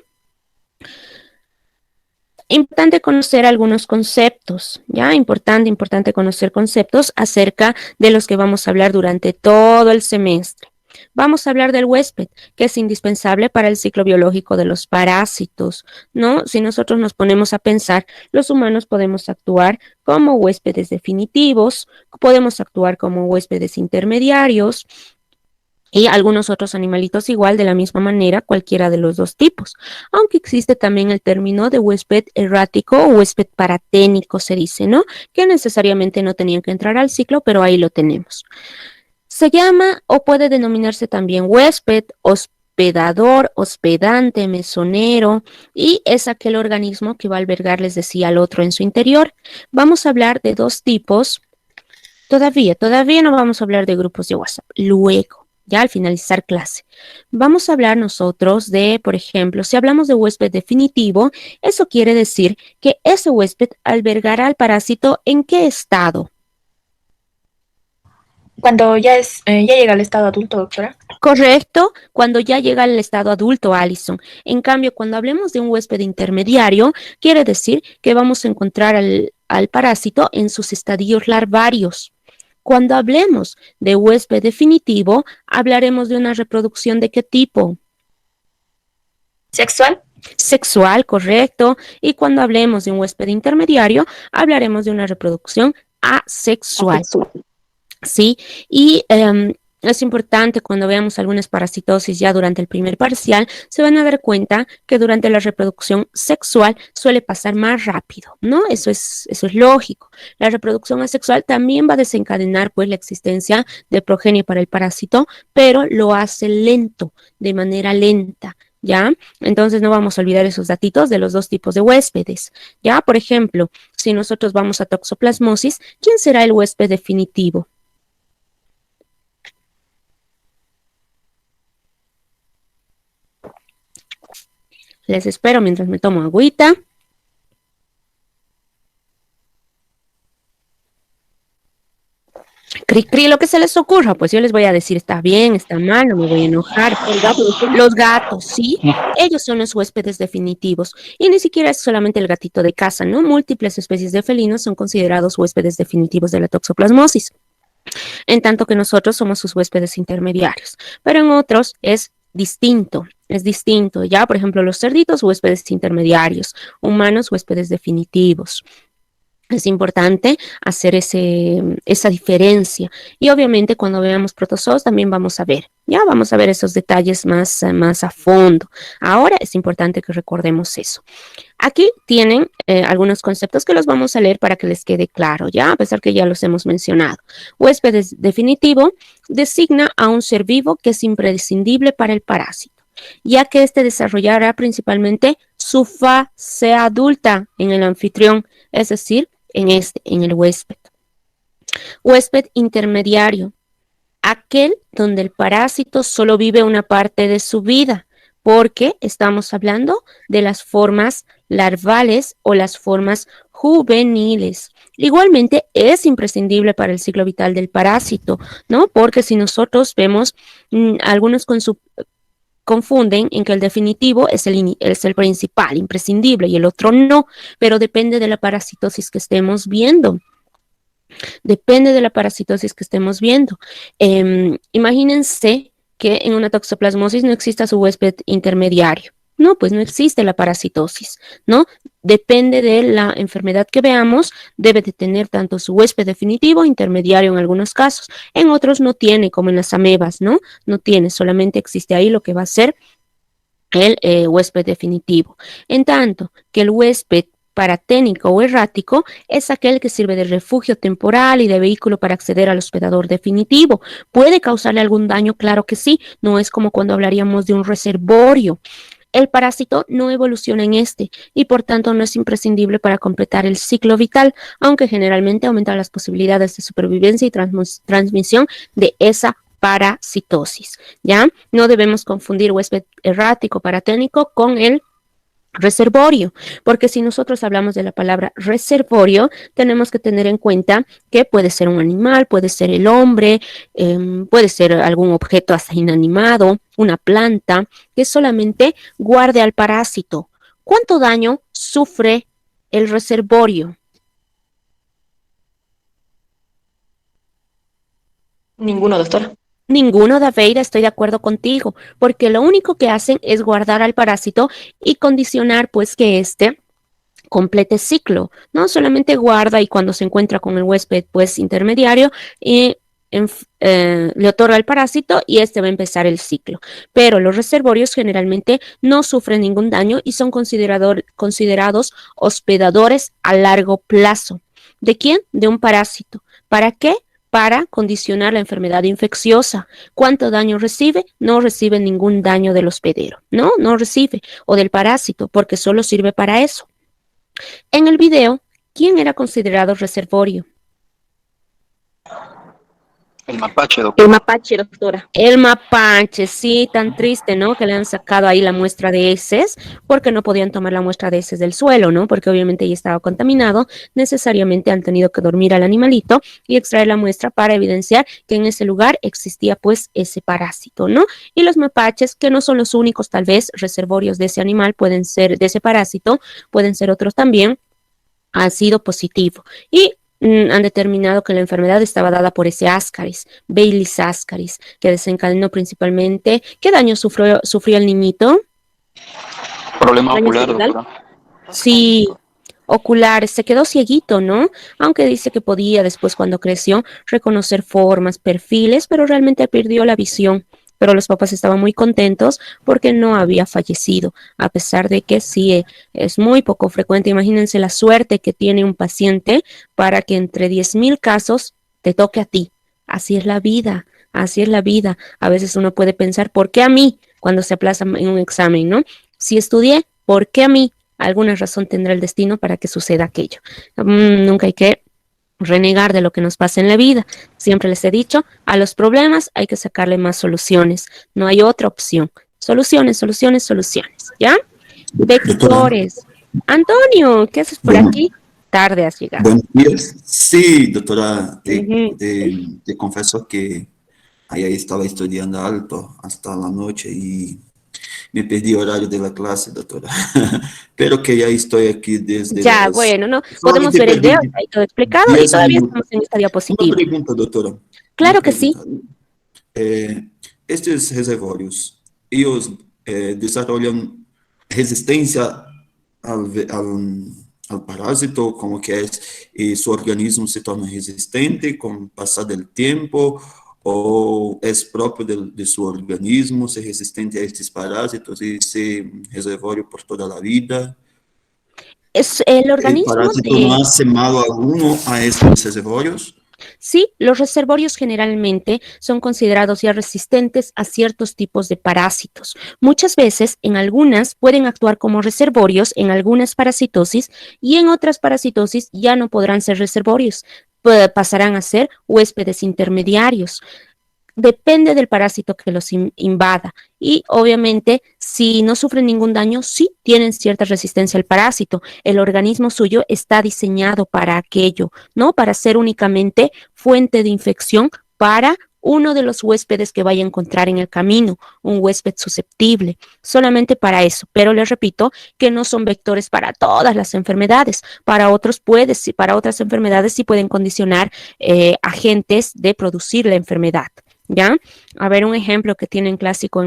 Importante conocer algunos conceptos, ¿ya? Importante conocer conceptos acerca de los que vamos a hablar durante todo el semestre. Vamos a hablar del huésped, que es indispensable para el ciclo biológico de los parásitos, ¿no? Si nosotros nos ponemos a pensar, los humanos podemos actuar como huéspedes definitivos, podemos actuar como huéspedes intermediarios, y algunos otros animalitos igual de la misma manera, cualquiera de los dos tipos. Aunque existe también el término de huésped errático o huésped paraténico, se dice, ¿no? Que necesariamente no tenían que entrar al ciclo, pero ahí lo tenemos. Se llama o puede denominarse también huésped, hospedador, hospedante, mesonero, y es aquel organismo que va a albergar, les decía, al otro en su interior. Vamos a hablar de 2 tipos. Todavía no vamos a hablar de grupos de WhatsApp. Luego, ya al finalizar clase, vamos a hablar nosotros de, por ejemplo, si hablamos de huésped definitivo, eso quiere decir que ese huésped albergará al parásito ¿en qué estado? Cuando ya llega al estado adulto, doctora. Correcto, cuando ya llega al estado adulto, Alison. En cambio, cuando hablemos de un huésped intermediario, quiere decir que vamos a encontrar al parásito en sus estadios larvarios. Cuando hablemos de huésped definitivo, hablaremos de una reproducción ¿de qué tipo? ¿Sexual? Sexual, correcto. Y cuando hablemos de un huésped intermediario, hablaremos de una reproducción asexual. Sí, y es importante cuando veamos algunas parasitosis ya durante el primer parcial, se van a dar cuenta que durante la reproducción sexual suele pasar más rápido, ¿no? Eso es lógico. La reproducción asexual también va a desencadenar pues la existencia de progenie para el parásito, pero lo hace lento, de manera lenta. ¿Ya? Entonces no vamos a olvidar esos datitos de los 2 tipos de huéspedes. ¿Ya? Por ejemplo, si nosotros vamos a toxoplasmosis, ¿quién será el huésped definitivo? Les espero mientras me tomo agüita. Cri, lo que se les ocurra, pues yo les voy a decir, está bien, está mal, no me voy a enojar. Los gatos, sí, ellos son los huéspedes definitivos. Y ni siquiera es solamente el gatito de casa, ¿no? Múltiples especies de felinos son considerados huéspedes definitivos de la toxoplasmosis, en tanto que nosotros somos sus huéspedes intermediarios. Pero en otros es distinto, ya, por ejemplo, los cerditos, huéspedes intermediarios, humanos, huéspedes definitivos. Es importante hacer esa diferencia. Y obviamente cuando veamos protozoos también vamos a ver esos detalles más a fondo. Ahora es importante que recordemos eso. Aquí tienen algunos conceptos que los vamos a leer para que les quede claro, ¿ya? A pesar que ya los hemos mencionado. Huésped definitivo designa a un ser vivo que es imprescindible para el parásito. ya que éste desarrollará principalmente su fase adulta en el anfitrión, es decir, en el huésped. Huésped intermediario, aquel donde el parásito solo vive una parte de su vida, porque estamos hablando de las formas larvales o las formas juveniles. Igualmente es imprescindible para el ciclo vital del parásito, ¿no? Porque si nosotros vemos, algunos confunden en que el definitivo es el principal, imprescindible, y el otro no, pero depende de la parasitosis que estemos viendo. Depende de la parasitosis que estemos viendo. Imagínense que en una toxoplasmosis no exista su huésped intermediario. No, pues no existe la parasitosis, ¿no? Depende de la enfermedad que veamos, debe de tener tanto su huésped definitivo, intermediario en algunos casos, en otros no tiene, como en las amebas, ¿no? No tiene, solamente existe ahí lo que va a ser el huésped definitivo. En tanto que el huésped paraténico o errático es aquel que sirve de refugio temporal y de vehículo para acceder al hospedador definitivo. ¿Puede causarle algún daño? Claro que sí, no es como cuando hablaríamos de un reservorio. El parásito no evoluciona en este y por tanto no es imprescindible para completar el ciclo vital, aunque generalmente aumenta las posibilidades de supervivencia y transmisión de esa parasitosis, ¿ya? No debemos confundir huésped errático paraténico con el reservorio, porque si nosotros hablamos de la palabra reservorio, tenemos que tener en cuenta que puede ser un animal, puede ser el hombre, puede ser algún objeto hasta inanimado, una planta, que solamente guarde al parásito. ¿Cuánto daño sufre el reservorio? Ninguno, doctora. Ninguno, Daveira, estoy de acuerdo contigo, porque lo único que hacen es guardar al parásito y condicionar pues que éste complete ciclo, ¿no? Solamente guarda y cuando se encuentra con el huésped pues intermediario le otorga el parásito y este va a empezar el ciclo. Pero los reservorios generalmente no sufren ningún daño y son considerados hospedadores a largo plazo. ¿De quién? De un parásito. ¿Para qué? Para condicionar la enfermedad infecciosa. ¿Cuánto daño recibe? No recibe ningún daño del hospedero, ¿no? No recibe, o del parásito, porque solo sirve para eso. En el video, ¿quién era considerado reservorio? El mapache, El doctor. mapache, doctora. El mapache, sí, tan triste, ¿no? Que le han sacado ahí la muestra de heces, porque no podían tomar la muestra de heces del suelo, ¿no? Porque obviamente ya estaba contaminado, necesariamente han tenido que dormir al animalito y extraer la muestra para evidenciar que en ese lugar existía pues ese parásito, ¿no? Y los mapaches, que no son los únicos tal vez reservorios de ese animal, pueden ser de ese parásito, pueden ser otros también, ha sido positivo. Y han determinado que la enfermedad estaba dada por ese ascaris, Baylis ascaris, que desencadenó principalmente. ¿Qué daño sufrió el niñito? Problema ¿Daño ocular, cerebral? doctora. Sí, ocular, se quedó cieguito, ¿no? Aunque dice que podía después cuando creció reconocer formas, perfiles, pero realmente perdió la visión. Pero los papás estaban muy contentos porque no había fallecido, a pesar de que sí, es muy poco frecuente. Imagínense la suerte que tiene un paciente para que entre 10.000 casos te toque a ti. Así es la vida, así es la vida. A veces uno puede pensar, ¿por qué a mí? Cuando se aplaza en un examen, ¿no? Si estudié, ¿por qué a mí? Alguna razón tendrá el destino para que suceda aquello. Nunca hay que renegar de lo que nos pasa en la vida. Siempre les he dicho, a los problemas hay que sacarle más soluciones. No hay otra opción. Soluciones, soluciones, soluciones. ¿Ya? Vectores. Antonio, ¿qué haces por Bueno. aquí? Tarde has llegado. Buenos días. Sí, doctora, Ujú. te confieso que ayer estaba estudiando alto hasta la noche y me perdí horario de la clase, doctora. Pero que ya estoy aquí desde Ya, las... bueno, no, podemos Solamente ver el perdí video, está ahí todo explicado y 10 todavía minutos. estamos en esta Una diapositiva. pregunta, doctora. Una Claro que sí. pregunta. Estes reservorios, ellos desarrollan resistencia al parásito, como que es, y su organismo se torna resistente con el pasar del tiempo, o es propio de su organismo ser resistente a estos parásitos y ser reservorio por toda la vida. Es el ¿El organismo parásito no de... hace mal alguno a estos reservorios? Sí, los reservorios generalmente son considerados ya resistentes a ciertos tipos de parásitos. Muchas veces, en algunas, pueden actuar como reservorios en algunas parasitosis y en otras parasitosis ya no podrán ser reservorios, pasarán a ser huéspedes intermediarios. Depende del parásito que los invada y obviamente si no sufren ningún daño, sí tienen cierta resistencia al parásito. El organismo suyo está diseñado para aquello, ¿no? Para ser únicamente fuente de infección para uno de los huéspedes que vaya a encontrar en el camino, un huésped susceptible, solamente para eso. Pero les repito que no son vectores para todas las enfermedades. Para otras enfermedades sí pueden condicionar agentes de producir la enfermedad. ¿Ya? A ver, un ejemplo que tienen clásico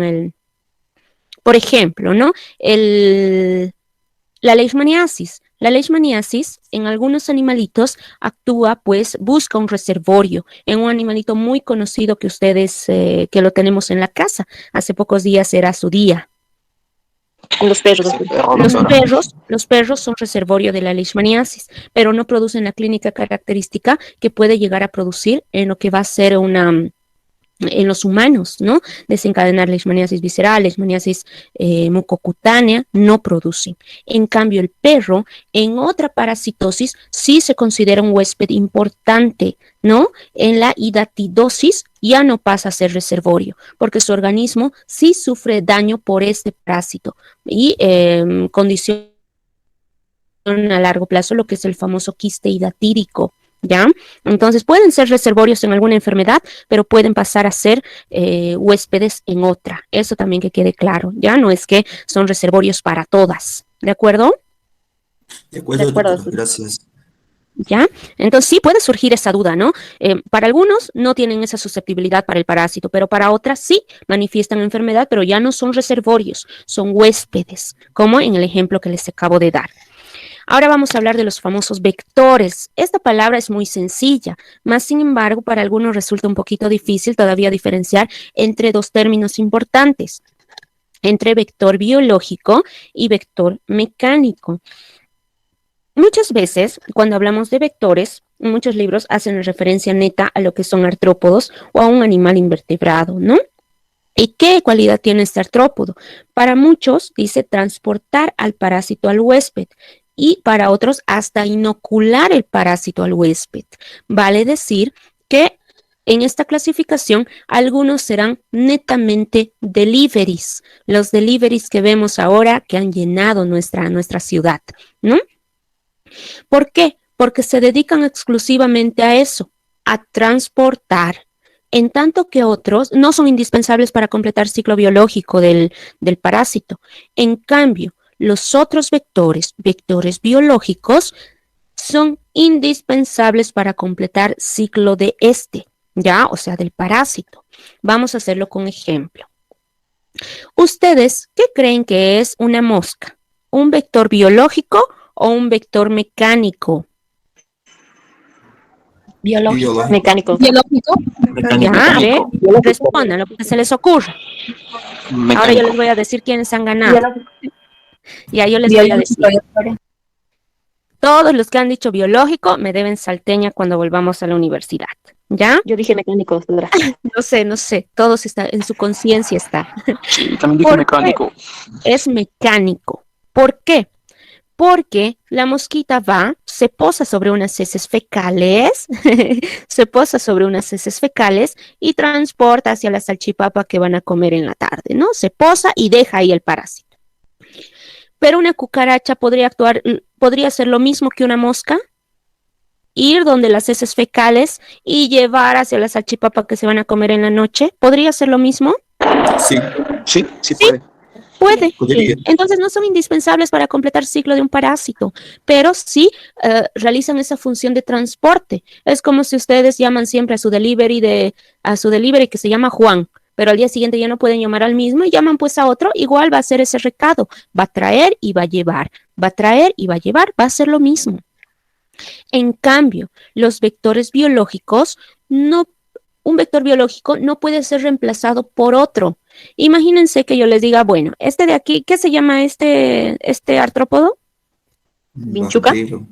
por ejemplo, ¿no? La leishmaniasis. La leishmaniasis en algunos animalitos actúa, pues, busca un reservorio en un animalito muy conocido que ustedes, que lo tenemos en la casa. Hace pocos días era su día. Los perros. Los perros son reservorio de la leishmaniasis, pero no producen la clínica característica que puede llegar a producir en lo que va a ser en los humanos, ¿no? Desencadenar leishmaniasis visceral, leishmaniasis mucocutánea, no producen. En cambio, el perro, en otra parasitosis, sí se considera un huésped importante, ¿no? En la hidatidosis ya no pasa a ser reservorio, porque su organismo sí sufre daño por este parásito y condiciona a largo plazo lo que es el famoso quiste hidatídico. ¿Ya? Entonces pueden ser reservorios en alguna enfermedad, pero pueden pasar a ser huéspedes en otra. Eso también que quede claro, ¿ya? No es que son reservorios para todas, ¿de acuerdo? De acuerdo, De acuerdo. doctora, gracias. ¿Ya? Entonces sí puede surgir esa duda, ¿no? Para algunos no tienen esa susceptibilidad para el parásito, pero para otras sí manifiestan enfermedad, pero ya no son reservorios, son huéspedes, como en el ejemplo que les acabo de dar. Ahora vamos a hablar de los famosos vectores. Esta palabra es muy sencilla, más sin embargo para algunos resulta un poquito difícil todavía diferenciar entre dos términos importantes, entre vector biológico y vector mecánico. Muchas veces cuando hablamos de vectores, muchos libros hacen referencia neta a lo que son artrópodos o a un animal invertebrado, ¿no? ¿Y qué cualidad tiene este artrópodo? Para muchos dice transportar al parásito al huésped y para otros hasta inocular el parásito al huésped. Vale decir que en esta clasificación algunos serán netamente deliveries, los deliveries que vemos ahora que han llenado nuestra ciudad, ¿no? ¿Por qué? Porque se dedican exclusivamente a eso, a transportar, en tanto que otros no son indispensables para completar el ciclo biológico del parásito. En cambio, los otros vectores biológicos, son indispensables para completar ciclo de ¿ya? O sea, del parásito. Vamos a hacerlo con ejemplo. ¿Ustedes qué creen que es una mosca? ¿Un vector biológico o un vector mecánico? Biológico. Mecánico. Biológico. Ya, a ver, respondan lo que se les ocurra. Ahora yo les voy a decir quiénes han ganado. Ya, yo les voy a decir. Todos los que han dicho biológico me deben salteña cuando volvamos a la universidad. ¿Ya? Yo dije mecánico, doctora. No sé, todos están, en su conciencia está. Sí, también dije mecánico. Es mecánico. ¿Por qué? Porque la mosquita va, se posa sobre unas heces fecales, y transporta hacia la salchipapa que van a comer en la tarde, ¿no? Se posa y deja ahí el parásito. Pero una cucaracha podría hacer lo mismo que una mosca, ir donde las heces fecales y llevar hacia la salchipapa que se van a comer en la noche. ¿Podría hacer lo mismo? Sí, Sí puede. Puede. podría. Entonces no son indispensables para completar el ciclo de un parásito, pero sí realizan esa función de transporte. Es como si ustedes llaman siempre a su delivery que se llama Juan, pero al día siguiente ya no pueden llamar al mismo y llaman pues a otro, igual va a ser ese recado, va a traer y va a llevar, va a traer y va a llevar, va a ser lo mismo. En cambio, los vectores biológicos, un vector biológico no puede ser reemplazado por otro. Imagínense que yo les diga, bueno, este de aquí, ¿qué se llama este artrópodo? Vinchuca. Vampiro.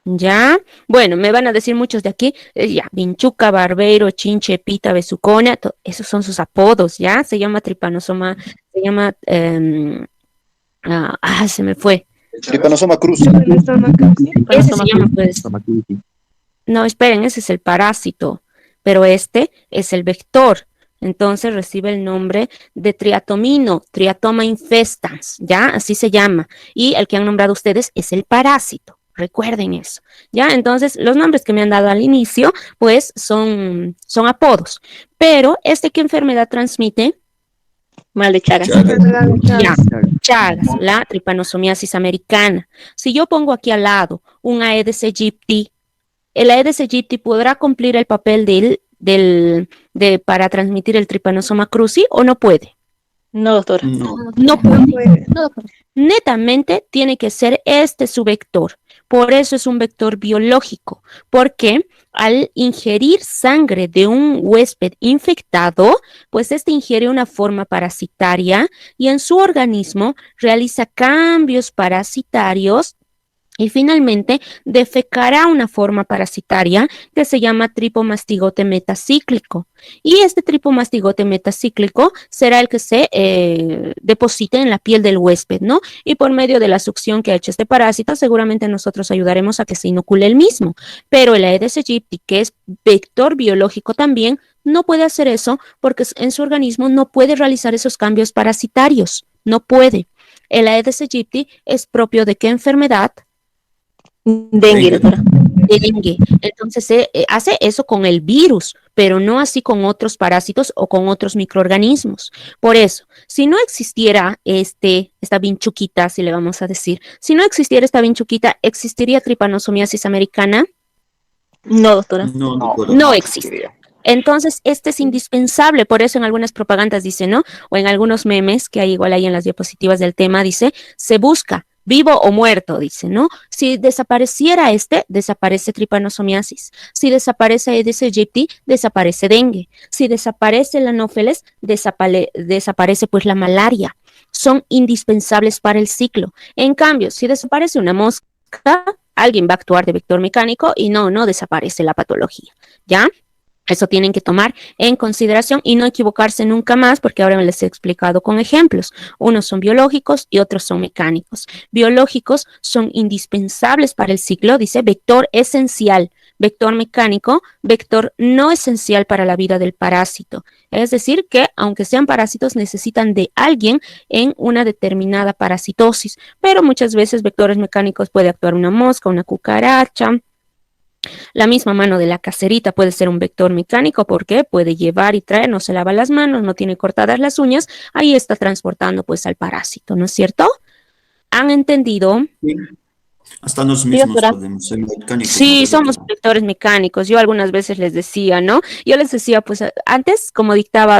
Ya, bueno, me van a decir muchos de aquí, ya, Vinchuca, Barbero, Chinche, Pita, Besucona, esos son sus apodos, ya, se llama Trypanosoma, se llama, se me fue. Trypanosoma cruzi. Ese se llama, pues, no, esperen, ese es el parásito, pero este es el vector. Entonces recibe el nombre de triatomino, Triatoma infestans, ¿ya? Así se llama. Y el que han nombrado ustedes es el parásito. Recuerden eso, ¿ya? Entonces, los nombres que me han dado al inicio, pues, son apodos. Pero, ¿qué enfermedad transmite? Mal de Chagas. Ya, Chagas, la tripanosomiasis americana. Si yo pongo aquí al lado un Aedes aegypti, el Aedes aegypti podrá cumplir el papel para transmitir el Trypanosoma cruzi o no puede. No, doctora. No puede. Netamente tiene que ser su vector. Por eso es un vector biológico, porque al ingerir sangre de un huésped infectado, pues ingiere una forma parasitaria y en su organismo realiza cambios parasitarios y finalmente defecará una forma parasitaria que se llama tripomastigote metacíclico. Y este tripomastigote metacíclico será el que se deposite en la piel del huésped, ¿no? Y por medio de la succión que ha hecho este parásito, seguramente nosotros ayudaremos a que se inocule el mismo. Pero el Aedes aegypti, que es vector biológico también, no puede hacer eso porque en su organismo no puede realizar esos cambios parasitarios. No puede. El Aedes aegypti es propio ¿de qué enfermedad? Dengue, doctora. Dengue. Entonces se hace eso con el virus, pero no así con otros parásitos o con otros microorganismos. Por eso, si no existiera esta vinchuquita, si le vamos a decir, si no existiera esta vinchuquita, ¿existiría tripanosomiasis americana? No, doctora. No existe. Entonces, es indispensable, por eso en algunas propagandas dice, ¿no? O en algunos memes que hay igual ahí en las diapositivas del tema, dice, se busca vivo o muerto, dice, ¿no? Si desapareciera desaparece tripanosomiasis. Si desaparece Aedes aegypti, desaparece dengue. Si desaparece el anófeles, desaparece pues la malaria. Son indispensables para el ciclo. En cambio, si desaparece una mosca, alguien va a actuar de vector mecánico y no desaparece la patología, ¿ya? Eso tienen que tomar en consideración y no equivocarse nunca más, porque ahora les he explicado con ejemplos. Unos son biológicos y otros son mecánicos. Biológicos son indispensables para el ciclo, dice vector esencial. Vector mecánico, vector no esencial para la vida del parásito. Es decir, que aunque sean parásitos, necesitan de alguien en una determinada parasitosis. Pero muchas veces vectores mecánicos puede actuar una mosca, una cucaracha. La misma mano de la caserita puede ser un vector mecánico porque puede llevar y traer, no se lava las manos, no tiene cortadas las uñas, ahí está transportando pues al parásito, ¿no es cierto? ¿Han entendido? Sí. Hasta nosotros mismos podemos ser mecánicos. Sí, somos vectores mecánicos. Yo algunas veces les decía, ¿no? Yo les decía, pues antes, como dictaba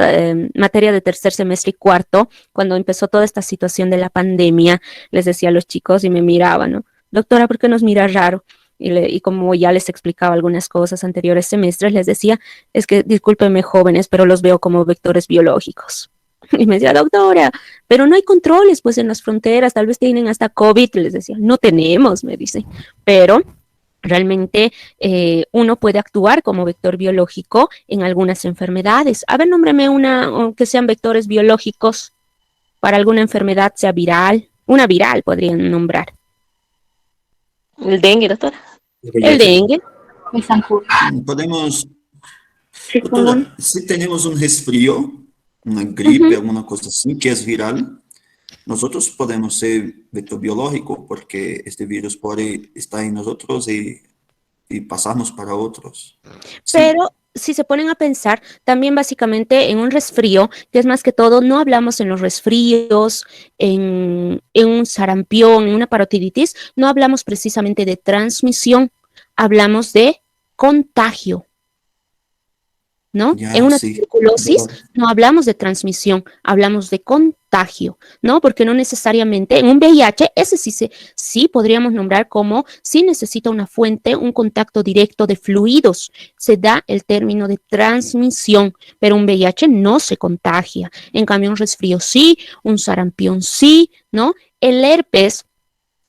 materia de tercer semestre y cuarto, cuando empezó toda esta situación de la pandemia, les decía a los chicos y me miraban, ¿no? Doctora, ¿por qué nos mira raro? Y como ya les explicaba algunas cosas anteriores semestres, les decía, es que discúlpenme jóvenes, pero los veo como vectores biológicos. Y me decía, doctora, pero no hay controles pues en las fronteras, tal vez tienen hasta COVID. Y les decía, no tenemos, me dicen, pero realmente uno puede actuar como vector biológico en algunas enfermedades. A ver, nómbreme que sean vectores biológicos para alguna enfermedad, sea viral. Una viral podrían nombrar. El dengue, doctora. El dengue. Podemos, doctora, si tenemos un resfrío, una gripe, alguna cosa así, que es viral, nosotros podemos ser vector biológico porque este virus puede estar en nosotros y pasarnos para otros. Pero si se ponen a pensar, también básicamente en un resfrío, que es más que todo, no hablamos en los resfríos, en un sarampión, en una parotiditis, no hablamos precisamente de transmisión, hablamos de contagio, ¿no? Ya, en una sí. tuberculosis no hablamos de transmisión, hablamos de contagio, ¿no? Porque no necesariamente en un VIH, ese sí podríamos nombrar como si necesita una fuente, un contacto directo de fluidos, se da el término de transmisión, pero un VIH no se contagia. En cambio, un resfrío sí, un sarampión sí, ¿no? El herpes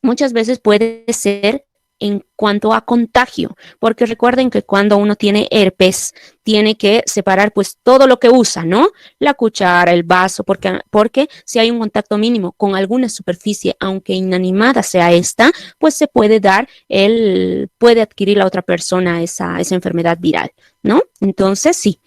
muchas veces puede ser en cuanto a contagio, porque recuerden que cuando uno tiene herpes, tiene que separar pues todo lo que usa, ¿no? La cuchara, el vaso, porque si hay un contacto mínimo con alguna superficie, aunque inanimada sea esta, pues se puede puede adquirir la otra persona esa enfermedad viral, ¿no? Entonces, sí.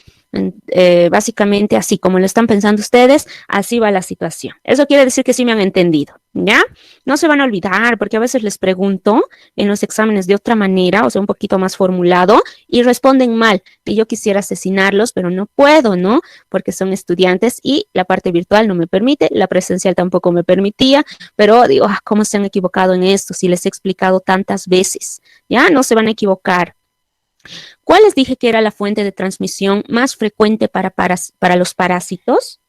Básicamente así como lo están pensando ustedes, así va la situación. Eso quiere decir que sí me han entendido, ¿ya? No se van a olvidar porque a veces les pregunto en los exámenes de otra manera, o sea, un poquito más formulado, y responden mal. Y yo quisiera asesinarlos, pero no puedo, ¿no? Porque son estudiantes y la parte virtual no me permite, la presencial tampoco me permitía, pero digo, ¿cómo se han equivocado en esto? Si les he explicado tantas veces, ¿ya? No se van a equivocar. ¿Cuál les dije que era la fuente de transmisión más frecuente para los parásitos?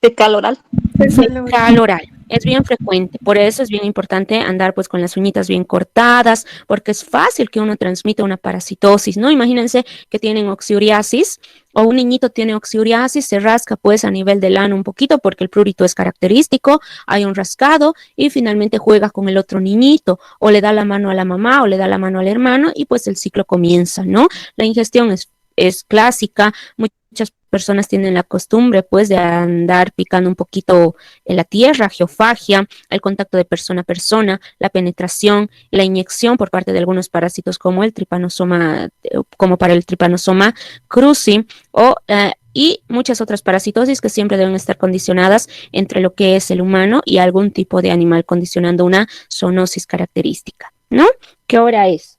Fecal oral. Fecal oral. Es bien frecuente, por eso es bien importante andar pues con las uñitas bien cortadas, porque es fácil que uno transmita una parasitosis, ¿no? Imagínense que tienen oxiuriasis o un niñito tiene oxiuriasis, se rasca pues a nivel del ano un poquito porque el prurito es característico, hay un rascado y finalmente juega con el otro niñito o le da la mano a la mamá o le da la mano al hermano y pues el ciclo comienza, ¿no? La ingestión es clásica, muchas personas tienen la costumbre pues de andar picando un poquito en la tierra, geofagia, el contacto de persona a persona, la penetración, la inyección por parte de algunos parásitos como el tripanosoma, como para el tripanosoma cruzi y muchas otras parasitosis que siempre deben estar condicionadas entre lo que es el humano y algún tipo de animal, condicionando una zoonosis característica, ¿no? ¿Qué hora es?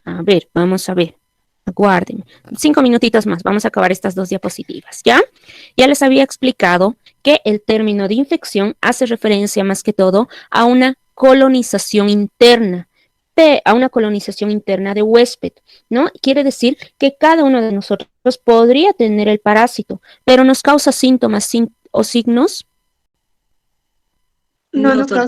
A ver, vamos a ver. Aguarden, 5 minutitos más, vamos a acabar estas 2 diapositivas, ¿ya? Ya les había explicado que el término de infección hace referencia más que todo a una colonización interna, de huésped, ¿no? Quiere decir que cada uno de nosotros podría tener el parásito, pero nos causa síntomas o signos. No, doctora.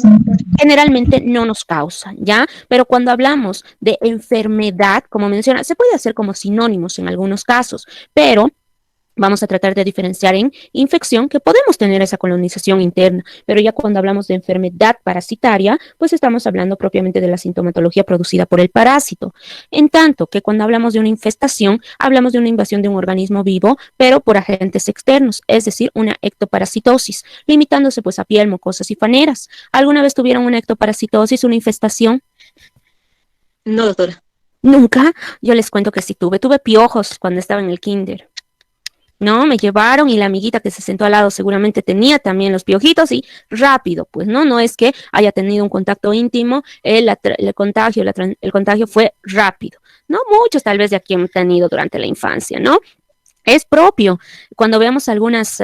Generalmente no nos causa, ¿ya? Pero cuando hablamos de enfermedad, como menciona, se puede hacer como sinónimos en algunos casos, pero vamos a tratar de diferenciar en infección, que podemos tener esa colonización interna, pero ya cuando hablamos de enfermedad parasitaria, pues estamos hablando propiamente de la sintomatología producida por el parásito. En tanto que cuando hablamos de una infestación, hablamos de una invasión de un organismo vivo, pero por agentes externos, es decir, una ectoparasitosis, limitándose pues a piel, mucosas y faneras. ¿Alguna vez tuvieron una ectoparasitosis, una infestación? No, doctora. Nunca. Yo les cuento que sí tuve piojos cuando estaba en el kinder. No, me llevaron y la amiguita que se sentó al lado seguramente tenía también los piojitos y rápido, pues no es que haya tenido un contacto íntimo, el contagio fue rápido, ¿no? Muchos tal vez de aquí han tenido durante la infancia, ¿no? Es propio. Cuando veamos algunas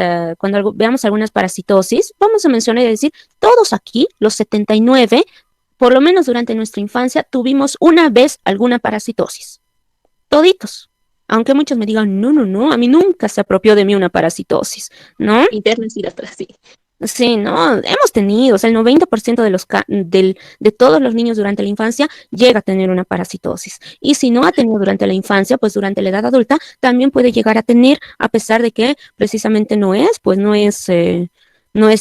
parasitosis, vamos a mencionar y decir, todos aquí, los 79, por lo menos durante nuestra infancia, tuvimos una vez alguna parasitosis. Toditos. Aunque muchos me digan, no, a mí nunca se apropió de mí una parasitosis, ¿no? Interna sí, doctora, sí. Sí, no, hemos tenido, o sea, el 90% de todos los niños durante la infancia llega a tener una parasitosis. Y si no ha tenido durante la infancia, pues durante la edad adulta también puede llegar a tener, a pesar de que precisamente no es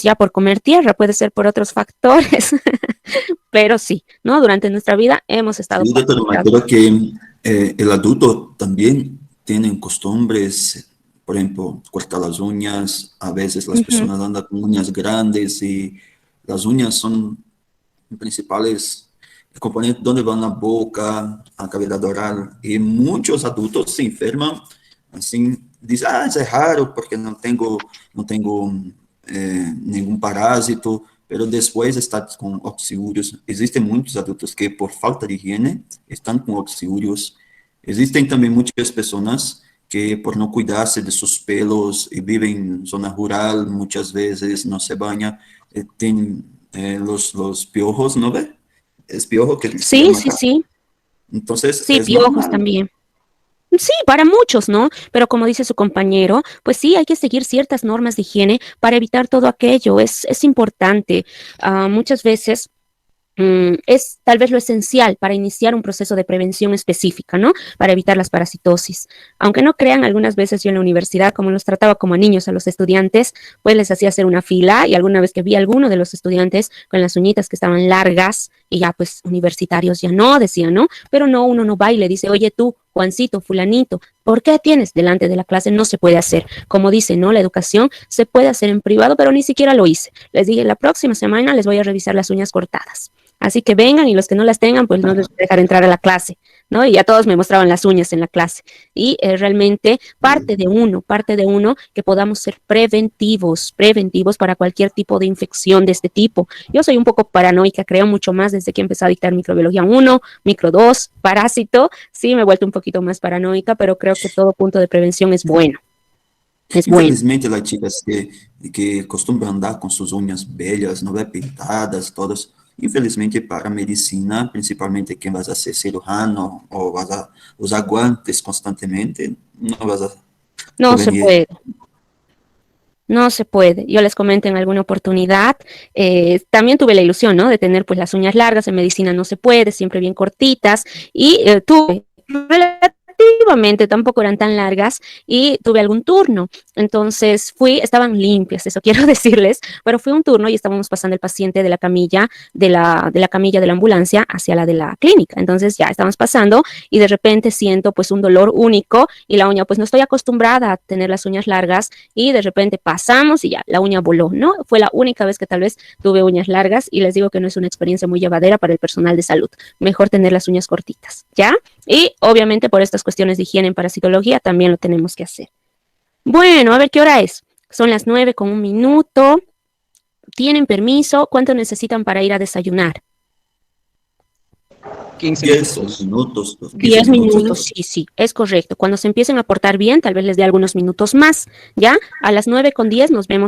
ya por comer tierra, puede ser por otros factores, pero sí, ¿no? Durante nuestra vida hemos estado... Sí, doctor, creo que el adulto también tiene costumbres, por ejemplo, cortar las uñas, a veces las personas andan con uñas grandes y las uñas son principales componentes donde van la boca, a cavidad oral, y muchos adultos se enferman, así, dicen, es raro porque no tengo ningún parásito, pero después está con oxiúrios. Existen muchos adultos que por falta de higiene están con oxiúrios. Existen también muchas personas que por no cuidarse de sus pelos y viven en zona rural, muchas veces no se baña, tienen los piojos, ¿no ve? Es piojo que... Sí. Entonces, sí, piojos normal. También. Sí, para muchos, ¿no? Pero como dice su compañero, pues sí, hay que seguir ciertas normas de higiene para evitar todo aquello. Es importante. Muchas veces es tal vez lo esencial para iniciar un proceso de prevención específica, ¿no? Para evitar las parasitosis. Aunque no crean, algunas veces yo en la universidad, como los trataba como a niños a los estudiantes, pues les hacía hacer una fila y alguna vez que vi a alguno de los estudiantes con las uñitas que estaban largas y ya pues universitarios ya no, decían, ¿no? Pero no, uno no va y le dice, oye tú, Juancito, fulanito, ¿por qué tienes delante de la clase? No se puede hacer. Como dice, ¿no? La educación se puede hacer en privado, pero ni siquiera lo hice. Les dije, la próxima semana les voy a revisar las uñas cortadas. Así que vengan y los que no las tengan, pues no les voy a dejar entrar a la clase, ¿no? Y ya todos me mostraban las uñas en la clase. Y realmente parte de uno que podamos ser preventivos para cualquier tipo de infección de este tipo. Yo soy un poco paranoica, creo mucho más desde que empecé a dictar microbiología 1, micro 2, parásito. Sí, me he vuelto un poquito más paranoica, pero creo que todo punto de prevención es bueno. Infelizmente, las chicas que acostumbram andar com suas unhas bellas, não é, pintadas, todas, infelizmente para a medicina, principalmente quem vai ser cirurgião ou vai usar guantes constantemente, não vai No se puede. No se puede. Yo les comenté en alguna oportunidad, también tuve la ilusión, ¿no? De tener pues las uñas largas, en medicina no se puede, siempre bien cortitas, y tuve relativamente, tampoco eran tan largas, y tuve algún turno. Entonces estaban limpias, eso quiero decirles, pero fue un turno y estábamos pasando el paciente de la camilla, de la camilla de la ambulancia hacia la de la clínica. Entonces ya estábamos pasando y de repente siento pues un dolor único y la uña, pues no estoy acostumbrada a tener las uñas largas y de repente pasamos y ya la uña voló, ¿no? Fue la única vez que tal vez tuve uñas largas y les digo que no es una experiencia muy llevadera para el personal de salud. Mejor tener las uñas cortitas, ¿ya? Y obviamente por estas cuestiones de higiene en parasitología también lo tenemos que hacer. Bueno, a ver qué hora es. Son las 9:01. ¿Tienen permiso? ¿Cuánto necesitan para ir a desayunar? 15 10 minutos. minutos. 10 minutos, sí, es correcto. Cuando se empiecen a portar bien, tal vez les dé algunos minutos más, ¿ya? A las 9:10 nos vemos.